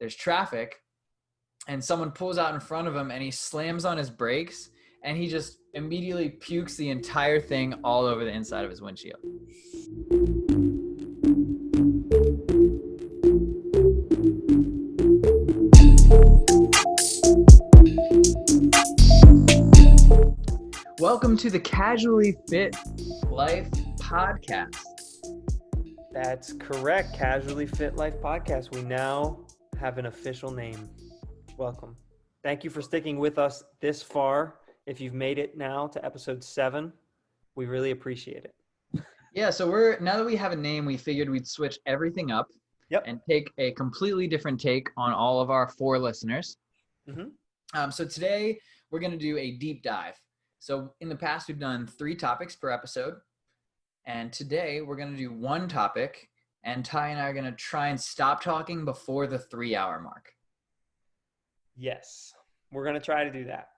there's traffic, and someone pulls out in front of him and he slams on his brakes and he just immediately pukes the entire thing all over the inside of his windshield. Welcome to the Casually Fit Life podcast. That's correct. Casually Fit Life podcast. We now have an official name. Welcome. Thank you for sticking with us this far. If you've made it now to episode 7, we really appreciate it. Yeah, so now that we have a name, we figured we'd switch everything up and take a completely different take on all of our 4 listeners. So today we're going to do a deep dive. So in the past, we've done 3 topics per episode. And today we're going to do 1 topic, and Ty and I are going to try and stop talking before the 3-hour mark. Yes, we're going to try to do that.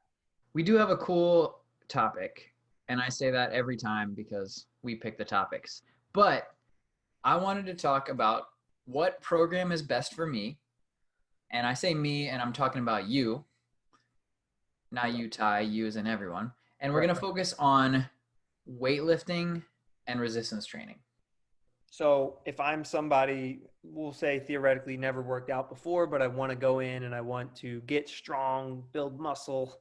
We do have a cool topic, and I say that every time because we pick the topics. But I wanted to talk about what program is best for me. And I say me, and I'm talking about you. Not you, Ty, you as in everyone. And we're going to focus on weightlifting and resistance training. So if I'm somebody, we'll say theoretically never worked out before, but I want to go in and I want to get strong, build muscle,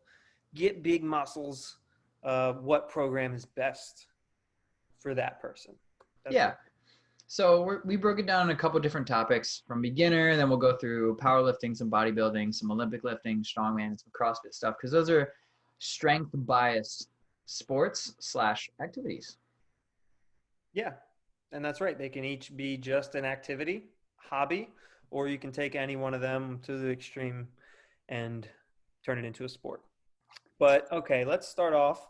get big muscles, what program is best for that person? So we broke it down in a couple different topics from beginner, then we'll go through powerlifting, some bodybuilding, some Olympic lifting, strongman, some CrossFit stuff, because those are strength-biased sports/activities. Yeah, and that's right. They can each be just an activity, hobby, or you can take any one of them to the extreme and turn it into a sport. But okay, let's start off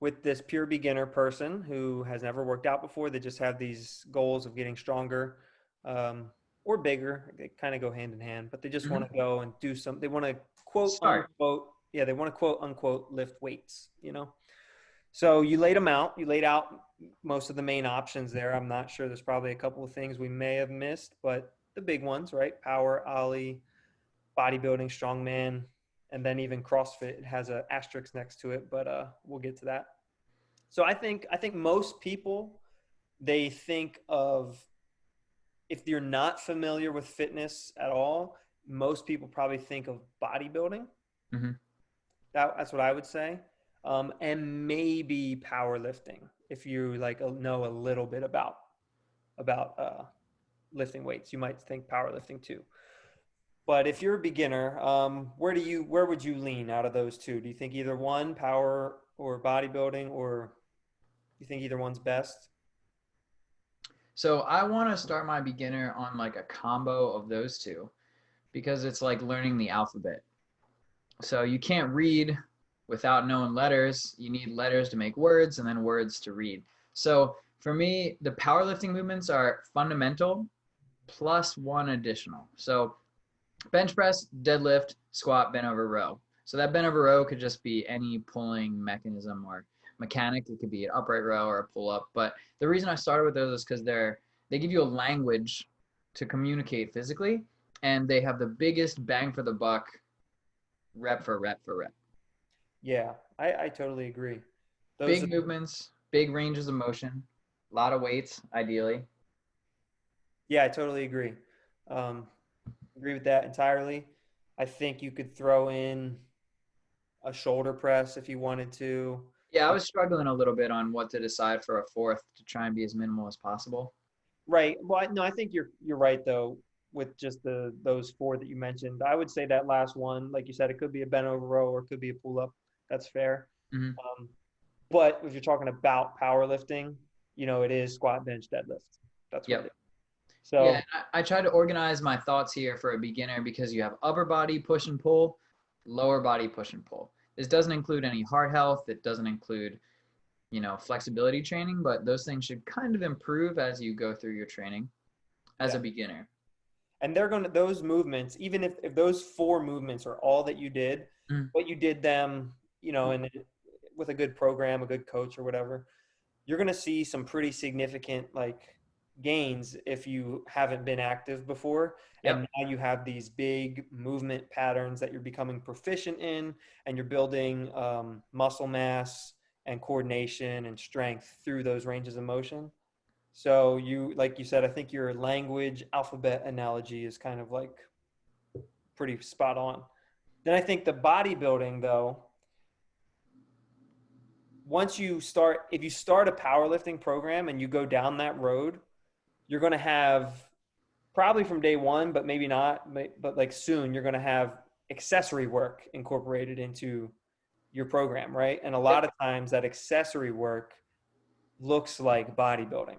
with this pure beginner person who has never worked out before. They just have these goals of getting stronger or bigger. They kind of go hand in hand, but they just want to go and do something. They want to unquote, they want to quote unquote lift weights, So you laid them out. You laid out most of the main options there. I'm not sure. There's probably a couple of things we may have missed, but the big ones, right? Power, ollie, bodybuilding, strongman, and then even CrossFit. It has an asterisk next to it, but we'll get to that. So I think most people, they think of, if you're not familiar with fitness at all, most people probably think of bodybuilding. That's what I would say. And maybe powerlifting, if you know a little bit about lifting weights. You might think powerlifting too. But if you're a beginner, where would you lean out of those two? Do you think either one, power or bodybuilding, or you think either one's best? So I want to start my beginner on like a combo of those two, because it's like learning the alphabet. So you can't read without knowing letters. You need letters to make words and then words to read. So for me, the powerlifting movements are fundamental plus 1 additional. So bench press, deadlift, squat, bent over row. So that bent over row could just be any pulling mechanism or mechanic. It could be an upright row or a pull up. But the reason I started with those is because they give you a language to communicate physically, and they have the biggest bang for the buck, rep for rep for rep. Yeah, I totally agree. Big movements, big ranges of motion, a lot of weights, ideally. Yeah, I totally agree. Agree with that entirely. I think you could throw in a shoulder press if you wanted to. Yeah, I was struggling a little bit on what to decide for a 4th to try and be as minimal as possible. Right. Well, no, I think you're right though, with just those 4 that you mentioned. I would say that last one, like you said, it could be a bent over row or it could be a pull up. That's fair. But if you're talking about powerlifting, it is squat, bench, deadlift. That's what it is. So yeah, I try to organize my thoughts here for a beginner, because you have upper body push and pull, lower body push and pull. This doesn't include any heart health. It doesn't include, flexibility training, but those things should kind of improve as you go through your training as a beginner. And those movements, even if those 4 movements are all that you did, but you did them, and with a good program, a good coach or whatever, you're going to see some pretty significant gains if you haven't been active before. And Yep. now you have these big movement patterns that you're becoming proficient in, and you're building muscle mass and coordination and strength through those ranges of motion. So you, like you said, I think your language alphabet analogy is kind of like pretty spot on. Then I think the bodybuilding, though, once you start, if you start a powerlifting program and you go down that road, you're going to have probably from day one, but maybe not, but like soon, you're going to have accessory work incorporated into your program, right? And a lot Yep. of times that accessory work looks like bodybuilding.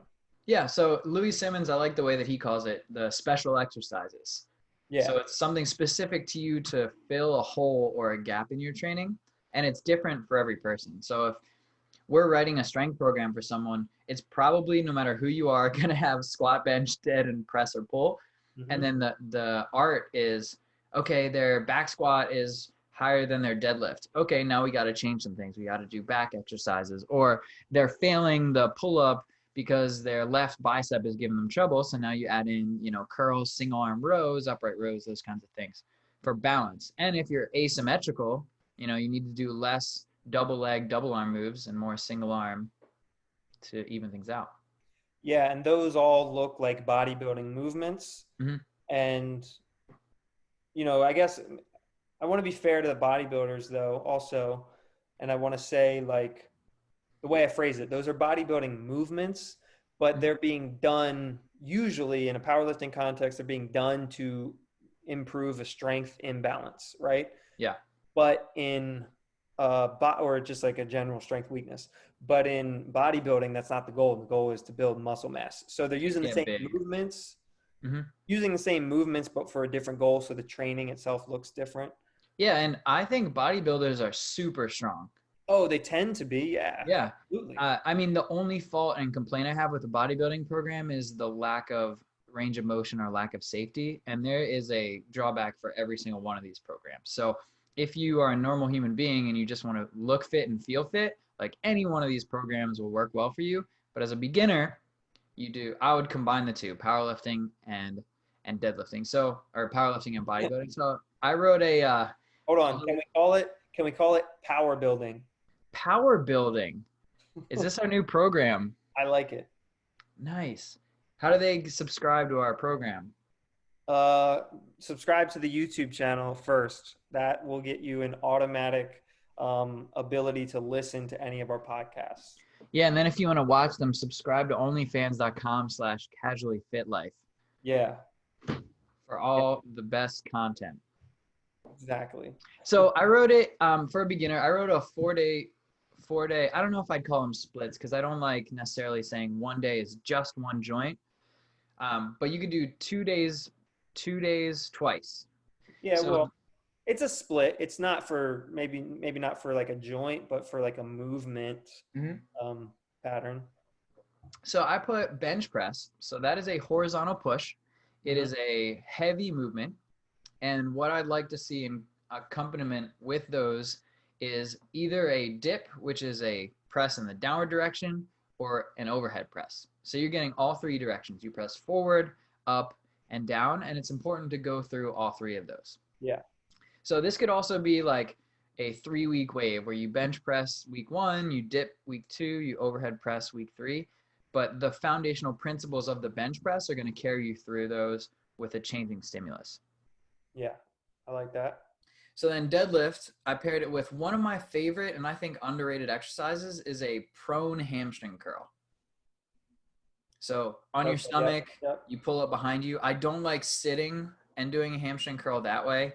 Yeah. So Louis Simmons, I like the way that he calls it the special exercises. Yeah. So it's something specific to you to fill a hole or a gap in your training. And it's different for every person. So if we're writing a strength program for someone, it's probably no matter who you are going to have squat, bench, dead, and press or pull. And Hmm. then the art is okay. Their back squat is higher than their deadlift. Okay, now we got to change some things. We got to do back exercises, or they're failing the pull up because their left bicep is giving them trouble. So now you add in, curls, single arm rows, upright rows, those kinds of things for balance. And if you're asymmetrical, you need to do less double leg, double arm moves and more single arm to even things out. Yeah. And those all look like bodybuilding movements. Mm-hmm. And, I guess I want to be fair to the bodybuilders, though, also. And I want to say, like, the way I phrase it, those are bodybuilding movements, but they're being done usually in a powerlifting context, they're being done to improve a strength imbalance, right? Yeah. But in or just like a general strength weakness. But in bodybuilding, that's not the goal. The goal is to build muscle mass. So they're To using the get same big. movements, Mm-hmm. but for a different goal. So the training itself looks different. Yeah, and I think bodybuilders are super strong. Oh, they tend to be. Yeah, Yeah. absolutely. I mean, the only fault and complaint I have with the bodybuilding program is the lack of range of motion or lack of safety. And there is a drawback for every single one of these programs. So if you are a normal human being and you just want to look fit and feel fit, like any one of these programs will work well for you. But as a beginner, I would combine the two, powerlifting and deadlifting. So, or powerlifting and bodybuilding. So I wrote Hold on. Can we call it power building? power building. Is this our new program? I like it. Nice. How do they subscribe to our program? Uh, Subscribe to the YouTube channel first. That will get you an automatic ability to listen to any of our podcasts. Yeah, and then if you want to watch them, subscribe to onlyfans.com/casuallyfitlife Yeah, for all the best content. exactly. So I wrote it for a beginner. I wrote a 4-day. I don't know if I'd call them splits because I don't like necessarily saying one day is just one joint. But you could do 2 days, 2 days twice. Yeah, So well, it's a split. It's not for maybe not for like a joint, but for like a movement Mhm. um, pattern. So I put bench press. So that is a horizontal push. It Hmm. is a heavy movement. And what I'd like to see in accompaniment with those is either a dip, which is a press in the downward direction, or an overhead press. So you're getting all three directions. You press forward, up, and down. And it's important to go through all three of those. Yeah, So this could also be like a 3-week wave where you bench press week 1, you dip week 2, you overhead press week 3. But the foundational principles of the bench press are going to carry you through those with a changing stimulus. yeah, I like that. So then deadlift, I paired it with one of my favorite and I think underrated exercises is a prone hamstring curl. So on your Okay, yep, stomach, yep. you pull up behind you. I don't like sitting and doing a hamstring curl that way.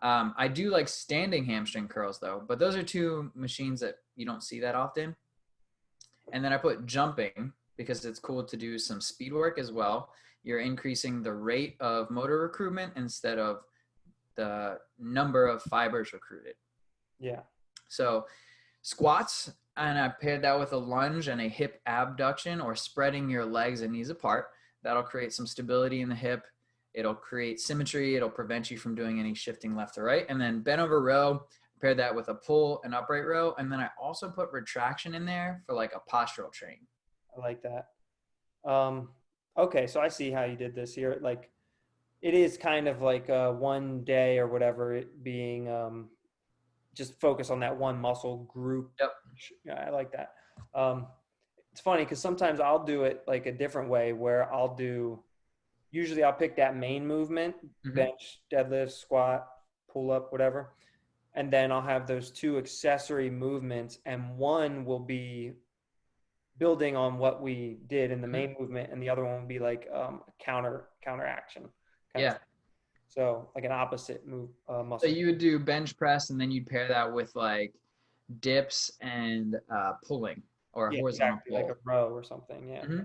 I do like standing hamstring curls though, but those are two machines that you don't see that often. And then I put jumping because it's cool to do some speed work as well. You're increasing the rate of motor recruitment instead of the number of fibers recruited. Yeah, So squats, and I paired that with a lunge and a hip abduction or spreading your legs and knees apart. That'll create some stability in the hip. It'll create symmetry. It'll prevent you from doing any shifting left to right. And then bent over row, paired that with a pull and upright row. And then I also put retraction in there for like a postural train. I like that. Um, Okay, so I see how you did this here. Like it is kind of like one day or whatever, it being just focus on that one muscle group. Yep. Yeah, I like that. Um, it's funny because sometimes I'll do it like a different way where usually I'll pick that main movement, Hmm. bench, deadlift, squat, pull up, whatever. And then I'll have those two accessory movements, and one will be building on what we did in the Hmm. main movement, and the other one will be like counter action kind of Yeah. thing. So like an opposite move So muscle. you would do bench press and then you'd pair that with like dips and pulling or Yeah, horizontal exactly, like a pull. row or something. Yeah. Hmm.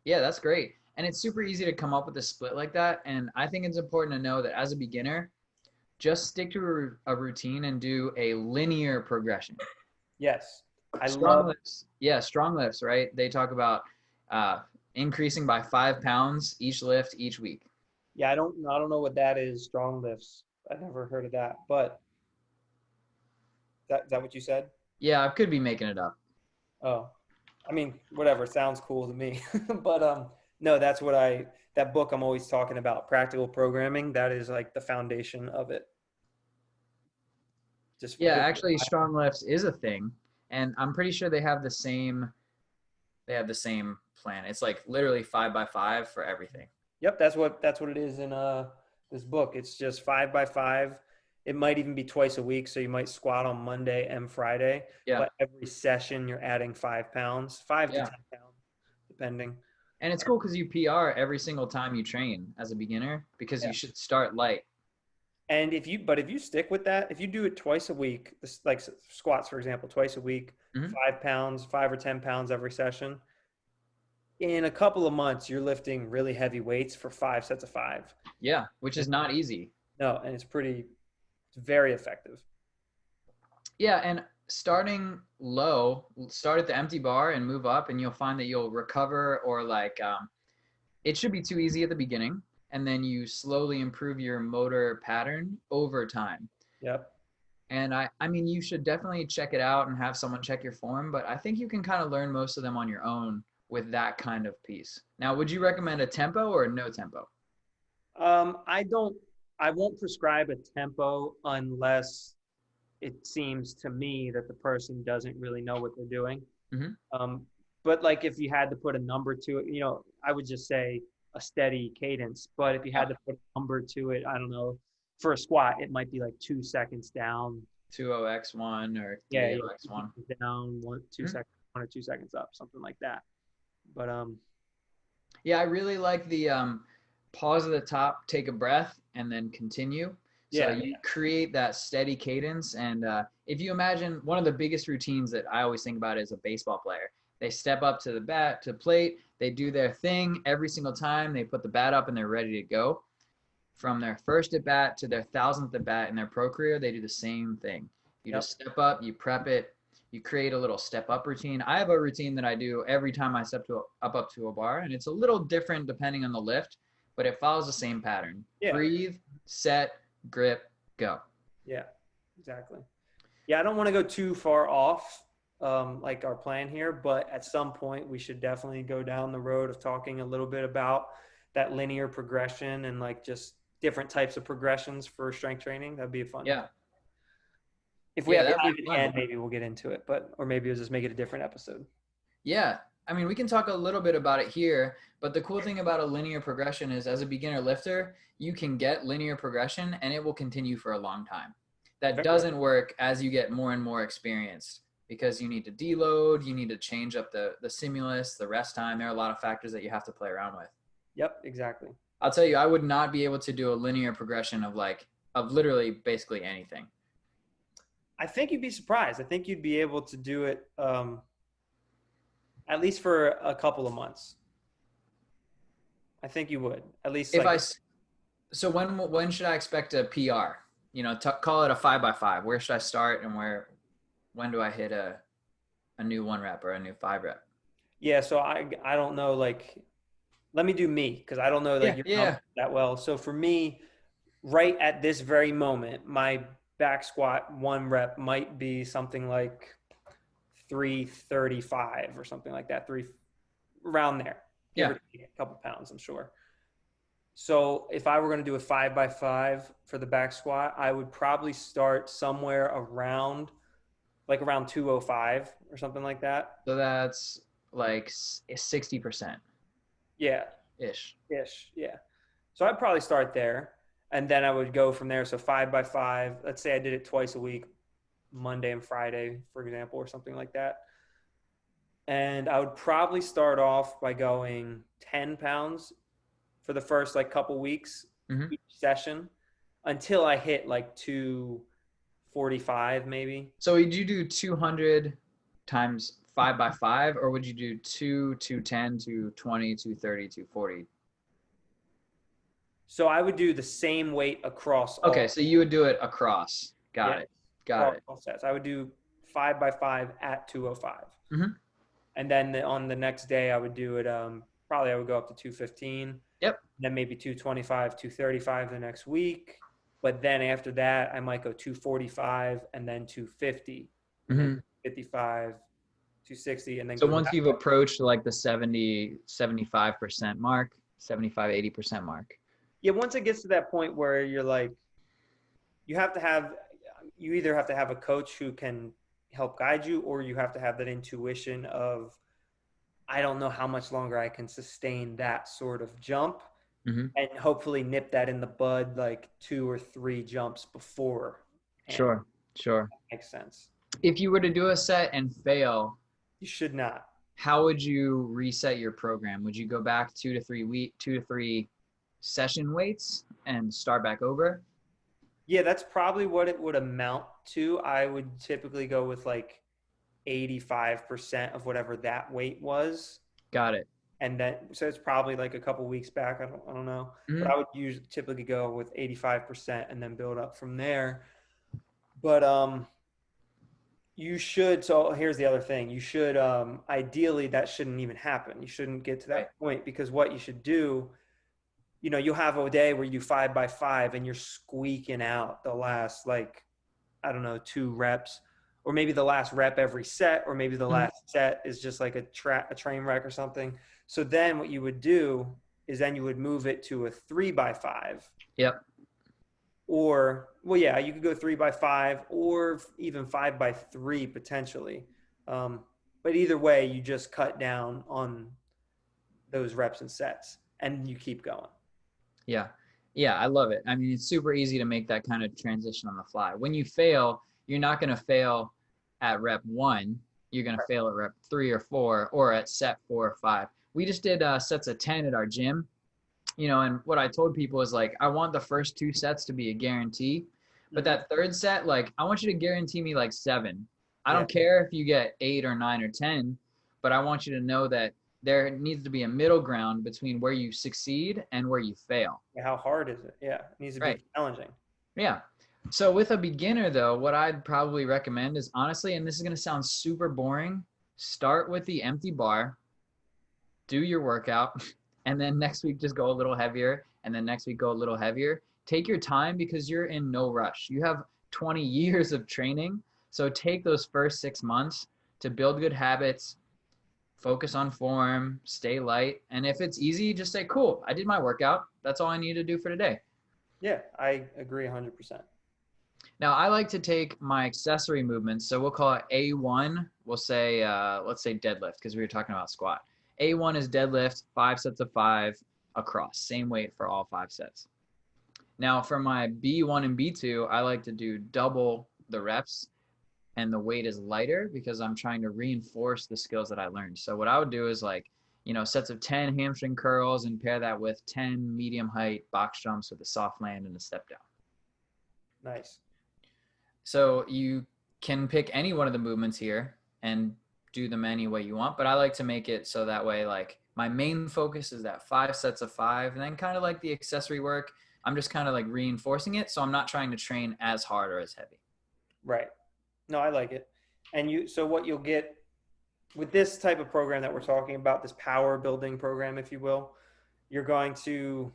Yeah, that's great. And it's super easy to come up with a split like that. And I think it's important to know that as a beginner, just stick to a routine and do a linear progression. Yes, I Strong love. lifts, yeah, strong lifts, right? They talk about uh, increasing by 5 pounds each lift each week. Yeah, I don't know what that is. Strong lifts. I've never heard of that. But is that what you said? Yeah, I could be making it up. Oh, I mean, whatever. Sounds cool to me. But no, that's what that book I'm always talking about, practical programming. That is like the foundation of it. Just Yeah, good. actually, strong lifts is a thing, and I'm pretty sure they have the same. They have the same plan. It's like literally 5 by 5 for everything. Yep, that's what it is in this book. It's just 5 by 5. It might even be twice a week, so you might squat on Monday and Friday, Yeah, but every session you're adding 5 pounds, 5 to yeah, 10 pounds, depending. and it's cool because you PR every single time you train as a beginner because Yeah. you should start light. And if you stick with that, if you do it twice a week, this like squats, for example, twice a week, Hmm. 5 pounds, 5 or 10 pounds every session, in a couple of months, you're lifting really heavy weights for 5 sets of 5. Yeah, which is not easy. No, and it's very effective. Yeah, and starting low, start at the empty bar and move up, and you'll find that you'll recover or like it should be too easy at the beginning, and then you slowly improve your motor pattern over time. Yep. And I mean, you should definitely check it out and have someone check your form, but I think you can kind of learn most of them on your own with that kind of piece. Now, would you recommend a tempo or a no tempo? I don't. I won't prescribe a tempo unless it seems to me that the person doesn't really know what they're doing. Hmm. Um, but like if you had to put a number to it, I would just say a steady cadence. But if you Yeah, had to put a number to it, I don't know. For a squat, it might be like 2 seconds down. 20x1 or Yeah, yeah, 30x1. 2 seconds down, one, two Hmm. seconds, 1 or 2 seconds up, something like that. But Yeah, I really like the pause at the top, take a breath, and then continue. So yeah, you create that steady cadence. And if you imagine one of the biggest routines that I always think about is a baseball player. They step up to the bat, to plate, they do their thing every single time. They put the bat up and they're ready to go. From their first at bat to their thousandth at bat in their pro career, they do the same thing. You yep, just step up, you prep it, you create a little step up routine. I have a routine that I do every time I up to a bar, and it's a little different depending on the lift, but it follows the same pattern. yeah, Breathe, set, grip, go. yeah, exactly. Yeah, I don't want to go too far off like our plan here, but at some point we should definitely go down the road of talking a little bit about that linear progression and like just different types of progressions for strength training. That'd be fun. Yeah, If we yeah, have that'd time be at the fun. end, maybe we'll get into it, but or maybe we'll just make it a different episode. Yeah, I mean, we can talk a little bit about it here, but the cool thing about a linear progression is as a beginner lifter, you can get linear progression and it will continue for a long time. That Very, doesn't work as you get more and more experienced because you need to deload, you need to change up the stimulus, the rest time. There are a lot of factors that you have to play around with. yep, exactly. I'll tell you, I would not be able to do a linear progression of literally basically anything. I think you'd be surprised. I think you'd be able to do it at least for a couple of months. I think you would at least If like I so when should I expect a PR? Call it a 5 by 5. Where should I start and when do I hit a new 1 rep or a new 5 rep? yeah. So I don't know like let me do me because I don't know like Yeah, your numbers yeah, that well. So for me, right at this very moment, my back squat 1 rep might be something like 335 or something like that, three around there. give Yeah. or take a couple pounds, I'm sure. So if I were going to do a 5x5 for the back squat, I would probably start somewhere around like around 205 or something like that. So that's like 60% Yeah, ish. ish. Yeah. So I'd probably start there, and then I would go from there. So 5x5. Let's say I did it twice a week, Monday and Friday, for example, or something like that. And I would probably start off by going 10 pounds for the first like couple weeks Hmm. each session until I hit like 245 maybe. So would you do 200 times 5x5, or would you do 210, 220, 230, 240? So I would do the same weight across Okay, all. so you would do it across. Got Yeah, it. Got across it. all sets. I would do 5x5 at 205. Hmm. And then on the next day I would do it probably I would go up to 215, Yep. then maybe 225, 235 the next week. But then after that I might go 245 and then 250 and then Hmm. 55, 260 and then So go once back you've up. approached like the 70, 75% mark, 75, 80% mark. Yeah, once it gets to that point where you're like you have to have you either have to have a coach who can help guide you or you have to have that intuition of I don't know how much longer I can sustain that sort of jump Hmm. and hopefully nip that in the bud like 2 or 3 jumps before. And Sure. Sure. that makes sense. If you were to do a set and fail, You should not. how would you reset your program? Would you go back 2 to 3 session weights and start back over? Yeah, that's probably what it would amount to. I would typically go with like 85% of whatever that weight was. Got it. And then, so it's probably like a couple weeks back. I don't know. But Hmm. I would usually typically go with 85% and then build up from there. But you should, so here's the other thing. You should ideally that shouldn't even happen. You shouldn't get to Right. that point because what you should do, you'll have a day where you do 5x5 and you're squeaking out the last like I don't know 2 reps, or maybe the last rep every set, or maybe the Mhm. last set is just like a train wreck or something. So then what you would do is then you would move it to a 3x5. Yep. Or well yeah you could go 3x5 or even 5x3 potentially, but either way you just cut down on those reps and sets and you keep going. Yeah. Yeah, I love it. I mean, it's super easy to make that kind of transition on the fly. When you fail, you're not going to fail at rep 1. You're going to fail at rep 3 or 4 or at set 4 or 5. We just did sets of 10 at our gym, and what I told people is like, I want the first 2 sets to be a guarantee, but Mm-hmm. that third set, like, I want you to guarantee me like 7. I Yeah. don't care if you get 8 or 9 or 10, but I want you to know that there needs to be a middle ground between where you succeed and where you fail. How hard is it? Yeah, it needs to Right. be challenging. Yeah. So with a beginner though, what I'd probably recommend is honestly, and this is going to sound super boring, start with the empty bar, do your workout, and then next week just go a little heavier, and then next week go a little heavier. Take your time because you're in no rush. You have 20 years of training. So take those first 6 months to build good habits, focus on form, stay light. And if it's easy, just say, cool, I did my workout. That's all I need to do for today. Yeah, I agree 100%. Now, I like to take my accessory movements. So we'll call it A1. We'll say, let's say deadlift because we were talking about squat. A1 is deadlift, 5 sets of 5 across, same weight for all 5 sets. Now, for my B1 and B2, I like to do double the reps and the weight is lighter because I'm trying to reinforce the skills that I learned. So what I would do is like, sets of 10 hamstring curls and pair that with 10 medium height box jumps with a soft land and a step down. Nice. So you can pick any one of the movements here and do them any way you want, but I like to make it so that way, like my main focus is that 5 sets of 5, and then kind of like the accessory work, I'm just kind of like reinforcing it. So I'm not trying to train as hard or as heavy. Right. No, I like it. So what you'll get with this type of program that we're talking about, this power building program, if you will, you're going to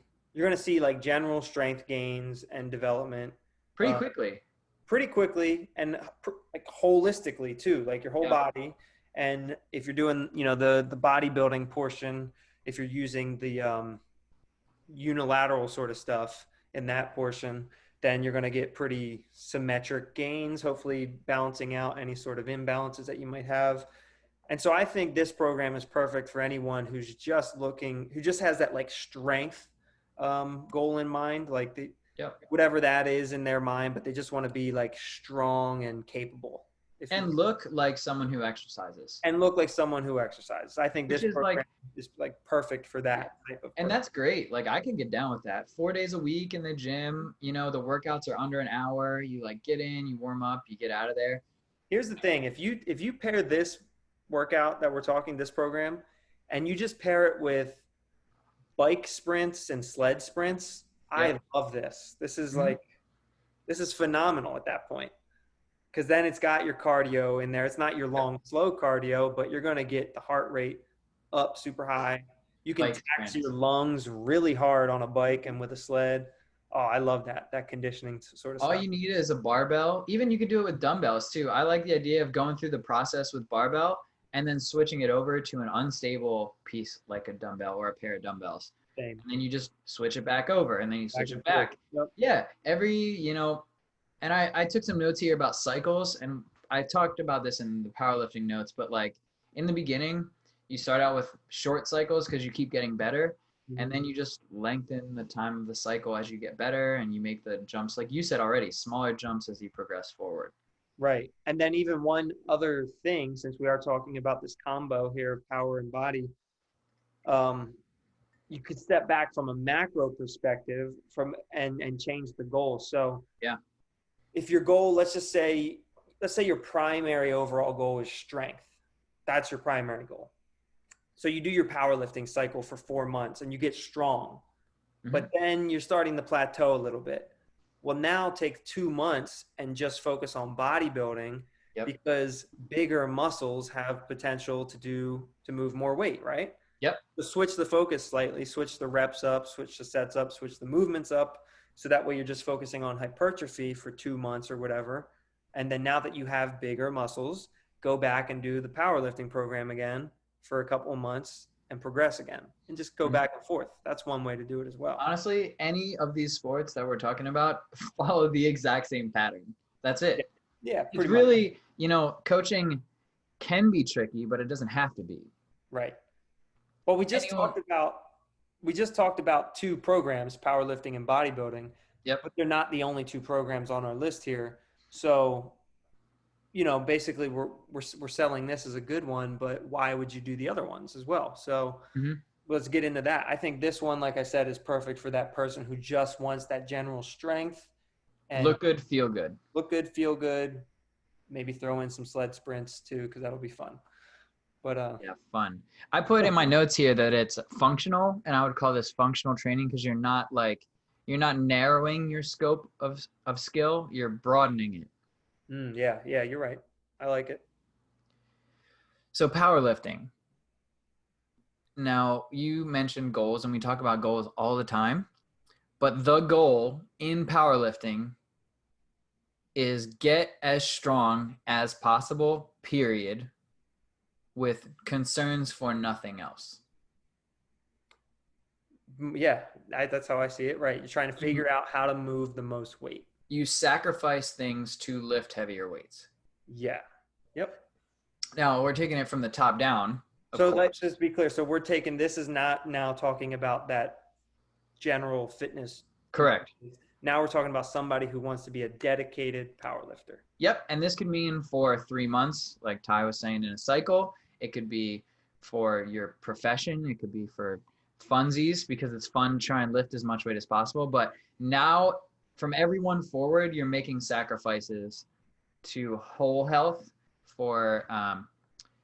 see like general strength gains and development Pretty quickly. pretty quickly and like holistically too, like your whole Yeah. body. And if you're doing, the bodybuilding portion, if you're using the unilateral sort of stuff in that portion, then you're going to get pretty symmetric gains, hopefully balancing out any sort of imbalances that you might have. And so I think this program is perfect for anyone who's just looking, who just has that like strength goal in mind, like Yep. whatever that is in their mind, but they just want to be like strong and capable. If you And look like someone who exercises. and look like someone who exercises. I think Which this is program like, is like perfect for yeah. that type of And person. that's great. Like I can get down with that. 4 days a week in the gym, you know, the workouts are under an hour. You like get in, you warm up, you get out of there. Here's the thing: if you pair this workout that we're talking, this program, and you just pair it with bike sprints and sled sprints, I Yep. love this. This is Mhm. like this is phenomenal at that point because then it's got your cardio in there. It's not your Yep. long, slow cardio, but you're going to get the heart rate up super high. You can Bike tax your sprints. lungs really hard on a bike and with a sled. Oh, I love that conditioning sort of All stuff. you need is a barbell. Even you could do it with dumbbells too. I like the idea of going through the process with barbell and then switching it over to an unstable piece like a dumbbell or a pair of dumbbells. Same. And then you just switch it back over and then you Back switch and it forth. back. Yep. Yeah, every, and I took some notes here about cycles and I talked about this in the powerlifting notes, but like in the beginning, you start out with short cycles because you keep getting better. And Mhm. then you just lengthen the time of the cycle as you get better and you make the jumps, like you said already, smaller jumps as you progress forward. Right. And then even one other thing, since we are talking about this combo here of power and body, um, you could step back from a macro perspective from and change the goal. So Yeah. if your goal, let's say your primary overall goal is strength. That's your primary goal. So you do your powerlifting cycle for 4 months and you get strong, Hmm. but then you're starting to plateau a little bit. Well, now take 2 months and just focus on bodybuilding Yep. because bigger muscles have potential to move more weight, right? Yep. So switch the focus slightly, switch the reps up, switch the sets up, switch the movements up. So that way you're just focusing on hypertrophy for 2 months or whatever. And then now that you have bigger muscles, go back and do the powerlifting program again for a couple of months and progress again and just go Mhm. back and forth. That's one way to do it as well. Honestly, any of these sports that we're talking about follow the exact same pattern. That's Yeah, it. yeah, It's pretty much. really, coaching can be tricky, but it doesn't have to be. Right. Well, Anyone, we just talked about two programs, powerlifting and bodybuilding, yep. but they're not the only two programs on our list here. So, basically we're selling this as a good one, but why would you do the other ones as well? So, Hmm. let's get into that. I think this one, like I said, is perfect for that person who just wants that general strength and Look good, feel good. look good, feel good, maybe throw in some sled sprints too because that'll be fun. But Yeah, fun. I put in my notes here that it's functional, and I would call this functional training because you're not narrowing your scope of skill, you're broadening it. yeah, yeah, you're right. I like it. So powerlifting. Now, you mentioned goals, and we talk about goals all the time, but the goal in powerlifting is get as strong as possible, period, with concerns for nothing else. Yeah, that's how I see it. Right, you're trying to You figure out how to move the most weight. you sacrifice things to lift heavier weights. Yeah. Yep. Now, we're taking it from the top down, of So let's course. just be clear. So we're taking this is not now talking about that general fitness Correct. enthusiast. Now we're talking about somebody who wants to be a dedicated power lifter. Yep. And this could mean for 3 months, like Ty was saying, in a cycle. It could be for your profession. It could be for funsies because it's fun to try and lift as much weight as possible. But now, from everyone forward, you're making sacrifices to whole health for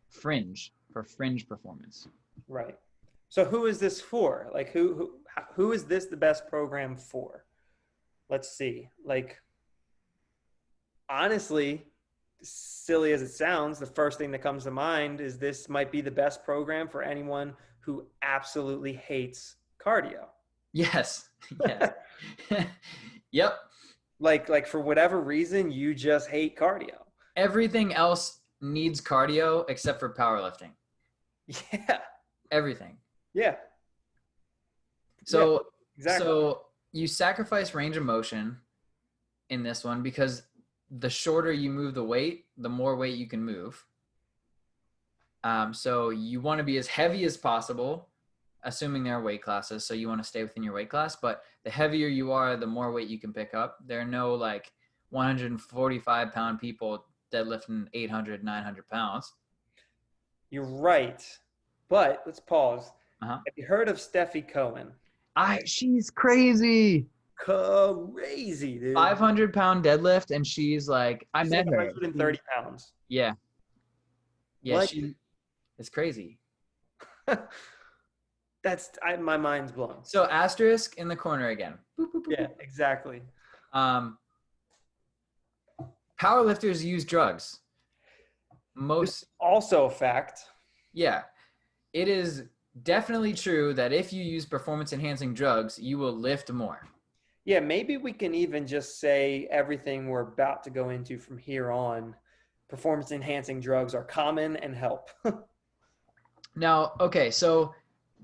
fringe performance. Right. So who is this for? Like who is this the best program for? Let's see. Like honestly, silly as it sounds, the first thing that comes to mind is this might be the best program for anyone who absolutely hates cardio. Yes. Yes. Yep. Like for whatever reason, you just hate cardio. Everything else needs cardio except for powerlifting. Yeah. Everything. Yeah. Yeah, So exactly. so you sacrifice range of motion in this one because the shorter you move the weight, the more weight you can move. So you want to be as heavy as possible, assuming there are weight classes. So you want to stay within your weight class, but the heavier you are, the more weight you can pick up. There are no like 145-pound people deadlifting 800, 900 pounds. You're right. But let's pause. Uh-huh. Have you heard of Steffi Cohen? She's crazy. Crazy, dude. 500-pound deadlift, and she's like, I She's like met her. 130 pounds. Yeah, yeah, What? it's crazy. My mind's blown. So asterisk in the corner again. Boop, boop, boop, Yeah, boop. exactly. Um, Powerlifters use drugs. This is Most, also a fact. yeah, it is definitely true that if you use performance enhancing drugs, you will lift more. Yeah, maybe we can even just say everything we're about to go into from here on. Performance enhancing drugs are common and help. Now, okay, so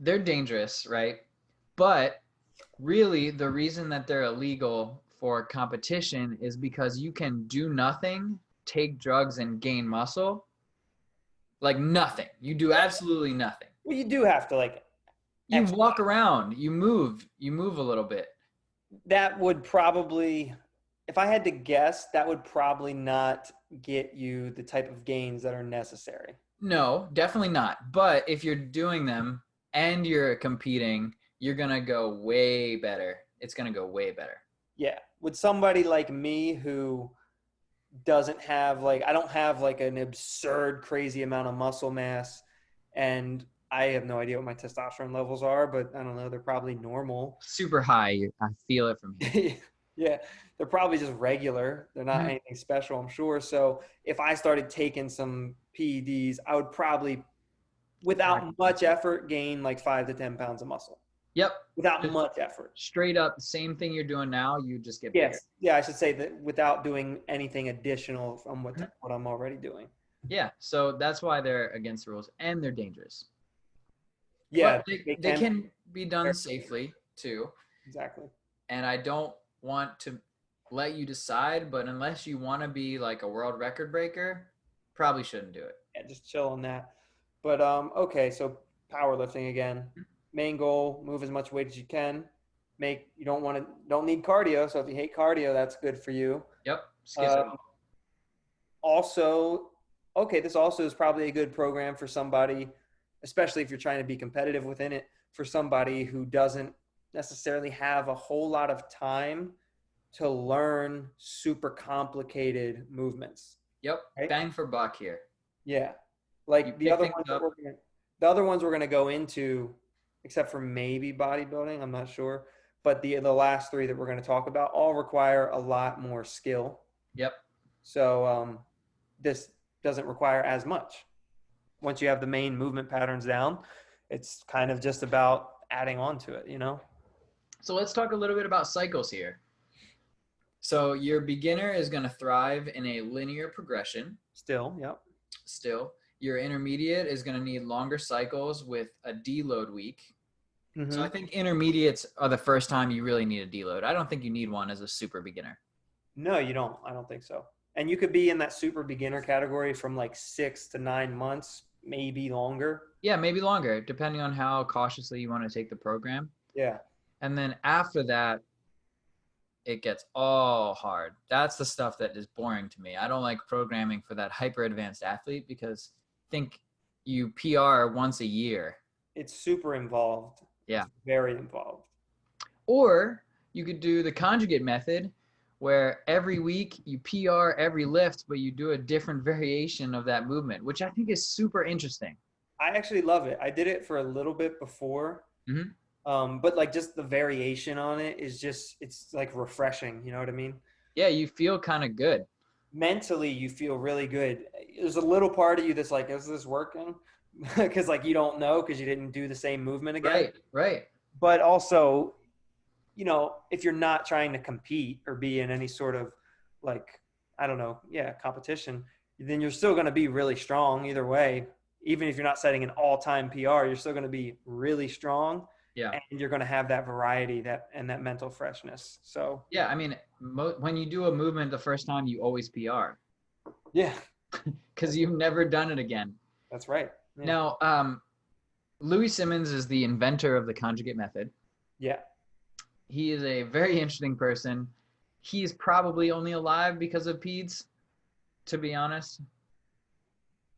they're dangerous, right? But really, the reason that they're illegal for competition is because you can do nothing, take drugs, and gain muscle. Like nothing. You do absolutely nothing. Well, you do have to like You exercise. walk around, you move a little bit. That would probably, if I had to guess, that would probably not get you the type of gains that are necessary. No, definitely not. But if you're doing them and you're competing, you're going to go way better. It's going to go way better. Yeah. Would somebody like me who doesn't have like, I don't have like an absurd, crazy amount of muscle mass, and I have no idea what my testosterone levels are, but I don't know, they're probably normal. Super high. I feel it from here. Yeah, they're probably just regular. They're not Mhm. anything special, I'm sure. So if I started taking some PEDs, I would probably, without much effort, gain like 5 to 10 pounds of muscle. Yep. Without Just much effort. straight up, the same thing you're doing now, you just get bigger. Yes. Yeah, I should say that without doing anything additional from what I'm already doing. Yeah. So that's why they're against the rules and they're dangerous. Yeah, But they can be done Very safely too. exactly. And I don't want to let you decide, but unless you want to be like a world record breaker, probably shouldn't do it. Yeah, just chill on that. But okay, so powerlifting again. Main goal: move as much weight as you can. You don't need cardio. So if you hate cardio, that's good for you. Yep. Skizzo. Also, okay, this also is probably a good program for somebody, especially if you're trying to be competitive within it, for somebody who doesn't necessarily have a whole lot of time to learn super complicated movements. Yep. Right? Bang for buck here. Yeah. You Like pick things up. the other ones we're gonna go into, except for maybe bodybuilding, I'm not sure. But the last three that we're gonna talk about all require a lot more skill. Yep. So this doesn't require as much. Once you have the main movement patterns down, it's kind of just about adding on to it, you know? So let's talk a little bit about cycles here. So your beginner is going to thrive in a linear progression. Still, yep. Still, your intermediate is going to need longer cycles with a deload week. Mm-hmm. So I think intermediates are the first time you really need a deload. I don't think you need one as a super beginner. No, you don't. I don't think so. And you could be in that super beginner category from like 6 to 9 months, maybe longer. Yeah, maybe longer, depending on how cautiously you want to take the program. Yeah. And then after that, it gets all hard. That's the stuff that is boring to me. I don't like programming for that hyper advanced athlete because I think you PR once a year. It's super involved. Yeah. It's very involved. Or you could do the conjugate method where every week you PR every lift, but you do a different variation of that movement, which I think is super interesting. I actually love it. I did it for a little bit before. Mm-hmm. But like just the variation on it is just, it's like refreshing. You know what I mean? Yeah, you feel kind of good. Mentally, you feel really good. There's a little part of you that's like, is this working? Because like you don't know because you didn't do the same movement again. Right. But also, you know, if you're not trying to compete or be in any sort of like, I don't know, competition, then you're still going to be really strong either way. Even if you're not setting an all-time PR, you're still going to be really strong. Yeah. and you're going to have that variety and that mental freshness. So Yeah. I mean, when you do a movement the first time, you always PR yeah, because you've never done it again. that's right. Yeah. Now, Louis Simmons is the inventor of the conjugate method. Yeah. He is a very interesting person. He's probably only alive because of peds, to be honest.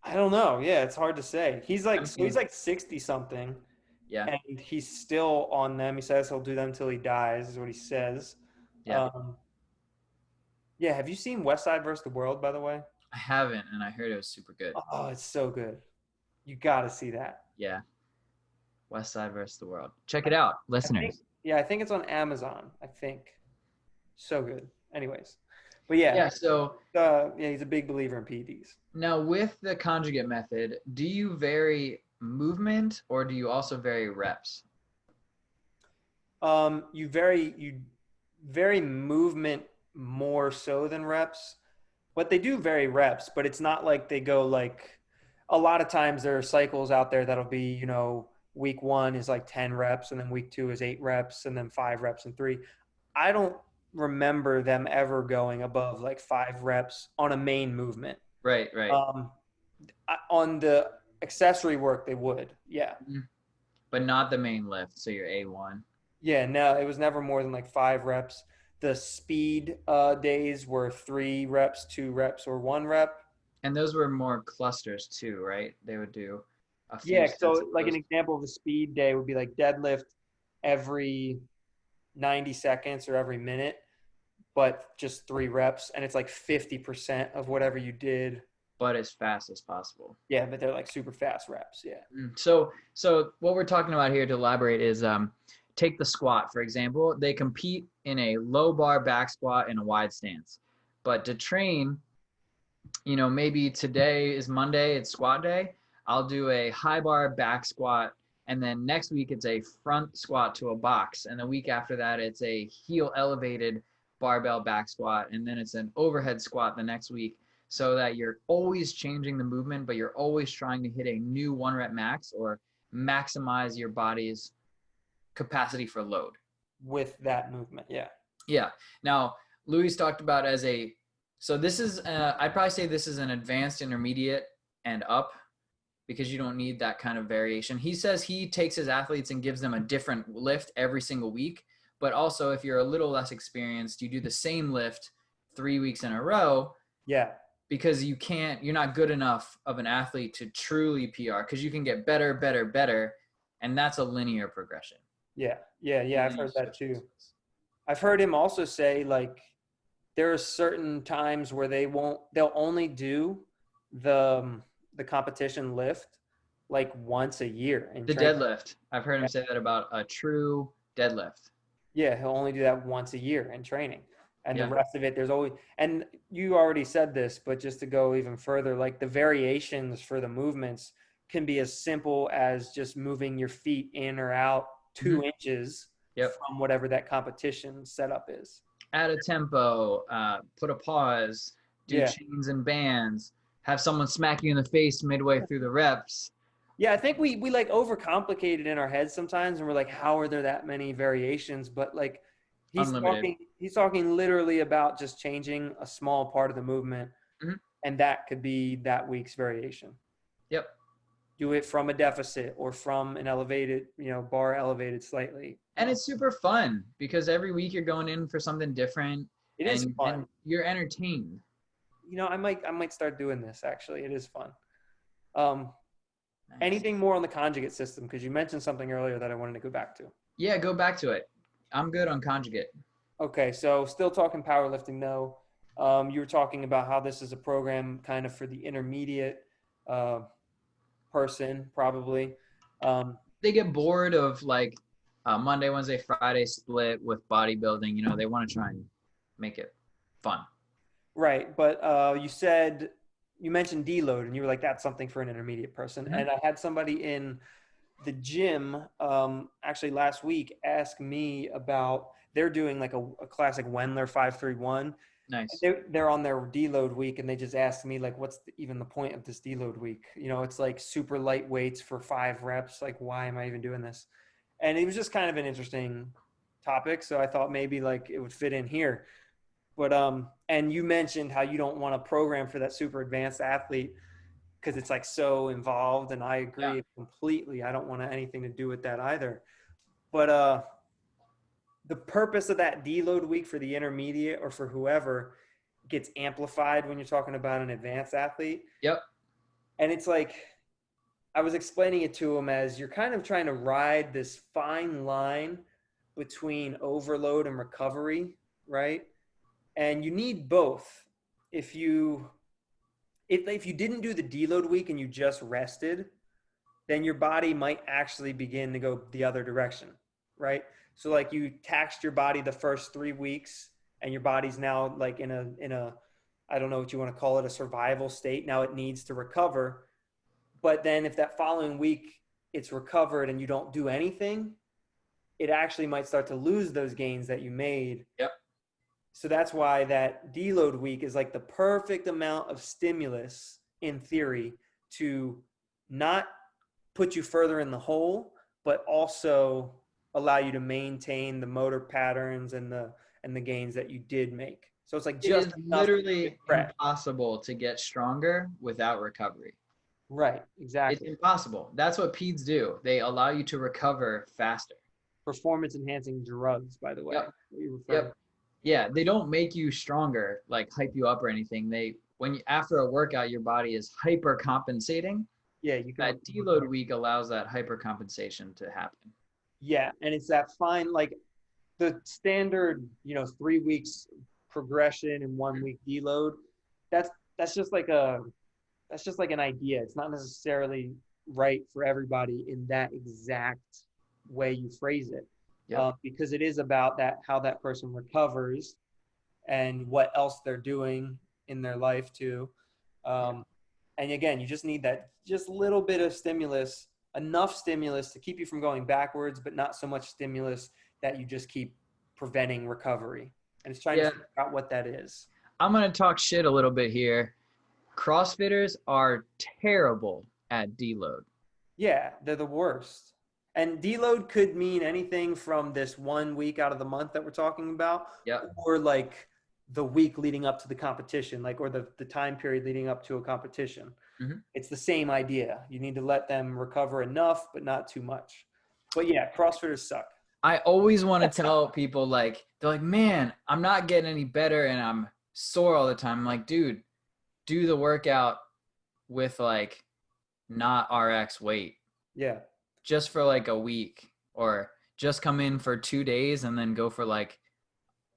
I don't know. Yeah, it's hard to say. I He's mean, like 60 something yeah, and he's still on them. He says he'll do them until he dies, is what he says. yeah. Um, yeah, have you seen West Side versus the World, by the way? I haven't, and I heard it was super good. Oh, it's so good. You got to see that. Yeah, West Side versus the World. Check it out, I think, listeners. yeah, I think it's on Amazon. I think. So good. Anyways, but yeah, Yeah. So yeah, he's a big believer in PEDs. now with the conjugate method, do you vary movement or do you also vary reps? You vary movement more so than reps, but they do vary reps. But it's not like they go like a lot of times there are cycles out there that'll be week 1 is like 10 reps, and then week 2 is 8 reps, and then 5 reps and 3. I don't remember them ever going above like 5 reps on a main movement. Right, right. On the accessory work, they would. Yeah. But not the main lift. So you're A1. Yeah. No, it was never more than like 5 reps. The speed days were 3 reps, 2 reps, or 1 rep. And those were more clusters too, right? They would do a few Yeah. sets of So, like an those. example of a speed day would be like deadlift every 90 seconds or every minute, but just 3 reps. And it's like 50% of whatever you did. But as fast as possible. Yeah. But they're like super fast reps. Yeah. So what we're talking about here to elaborate is take the squat, for example. They compete in a low bar back squat and a wide stance. But to train, maybe today is Monday, it's squat day. I'll do a high bar back squat. And then next week, it's a front squat to a box. And the week after that, it's a heel elevated barbell back squat. And then it's an overhead squat the next week, so that you're always changing the movement, but you're always trying to hit a new 1 rep max or maximize your body's capacity for load. With that movement. Yeah. Yeah. Now, Louis talked about so this is, I'd probably say this is an advanced intermediate and up, because you don't need that kind of variation. He says he takes his athletes and gives them a different lift every single week. But also, if you're a little less experienced, you do the same lift 3 weeks in a row. Yeah. Because you're not good enough of an athlete to truly PR, because you can get better, better, better. And that's a linear progression. Yeah. Yeah. Yeah. I've heard that too. I've heard him also say like there are certain times where they'll only do the competition lift like once a year. The deadlift. I've heard him say that about a true deadlift. Yeah. He'll only do that once a year in training. And Yeah. the rest of it, there's always, and you already said this, but just to go even further, like the variations for the movements can be as simple as just moving your feet in or out 2 inches from whatever that competition setup is. Add a tempo, put a pause, do chains and bands, have someone smack you in the face midway through the reps. Yeah, I think we like overcomplicate it in our heads sometimes, and we're like, how are there that many variations? But like he's talking literally about just changing a small part of the movement, and that could be that week's variation. Yep. Do it from a deficit or from an elevated, bar elevated slightly. And it's super fun because every week you're going in for something different. It is fun. And you're entertained. I might start doing this actually. It is fun. Nice. Anything more on the conjugate system? Because you mentioned something earlier that I wanted to go back to. Yeah, go back to it. I'm good on conjugate. Okay, so still talking powerlifting though. You were talking about how this is a program kind of for the intermediate person, probably. They get bored of like Monday, Wednesday, Friday split with bodybuilding. They want to try and make it fun. Right, but you mentioned deload, and you were like, that's something for an intermediate person. Mm-hmm. And I had somebody in the gym actually last week ask me about, they're doing like a classic Wendler 531. Nice. They're on their deload week, and they just asked me like, what's even the point of this deload week? It's like super light weights for 5 reps. Like, why am I even doing this? And it was just kind of an interesting topic. So I thought maybe like it would fit in here. But and you mentioned how you don't want to program for that super advanced athlete because it's like so involved, and I Yeah. agree completely. I don't want anything to do with that either. But the purpose of that deload week for the intermediate or for whoever gets amplified when you're talking about an advanced athlete. Yep. And it's like I was explaining it to him as you're kind of trying to ride this fine line between overload and recovery, right? And you need both. If you if you didn't do the deload week and you just rested, then your body might actually begin to go the other direction, right? So like you taxed your body the first 3 weeks and your body's now like in a I don't know what you want to call it, a survival state. Now it needs to recover. But then if that following week it's recovered and you don't do anything, it actually might start to lose those gains that you made. Yep. So that's why that deload week is like the perfect amount of stimulus in theory to not put you further in the hole, but also allow you to maintain the motor patterns and the gains that you did make. So it's like It just is enough literally prep. impossible to get stronger without recovery. Right, It's exactly. impossible. That's what PEDs do. They allow you to recover faster. Performance enhancing drugs, by the way. Yep. What you refer Yep. Yeah, they don't make you stronger, like hype you up or anything. When you after a workout, your body is hyper compensating. Yeah, you can. That deload week allows that hyper compensation to happen. Yeah, and it's that fine, like the standard, 3 weeks progression and 1 week deload. That's that's just like a that's just like an idea. It's not necessarily right for everybody in that exact way you phrase it, Yep. because it is about that how that person recovers and what else they're doing in their life too. Um, and again, you just need that just little bit of stimulus, enough stimulus to keep you from going backwards, but not so much stimulus that you just keep preventing recovery. And it's trying to Yeah. figure out what that is. I'm gonna talk shit a little bit here. CrossFitters are terrible at deload. Yeah, they're the worst. And deload could mean anything from this 1 week out of the month that we're talking about, Yep. or like the week leading up to the competition, like or the time period leading up to a competition. Mm-hmm. It's the same idea. You need to let them recover enough, but not too much. But yeah, CrossFitters suck. I always want to tell people like they're like, man, I'm not getting any better and I'm sore all the time. I'm like, dude, do the workout with like not RX weight Yeah. just for like a week, or just come in for 2 days and then go for like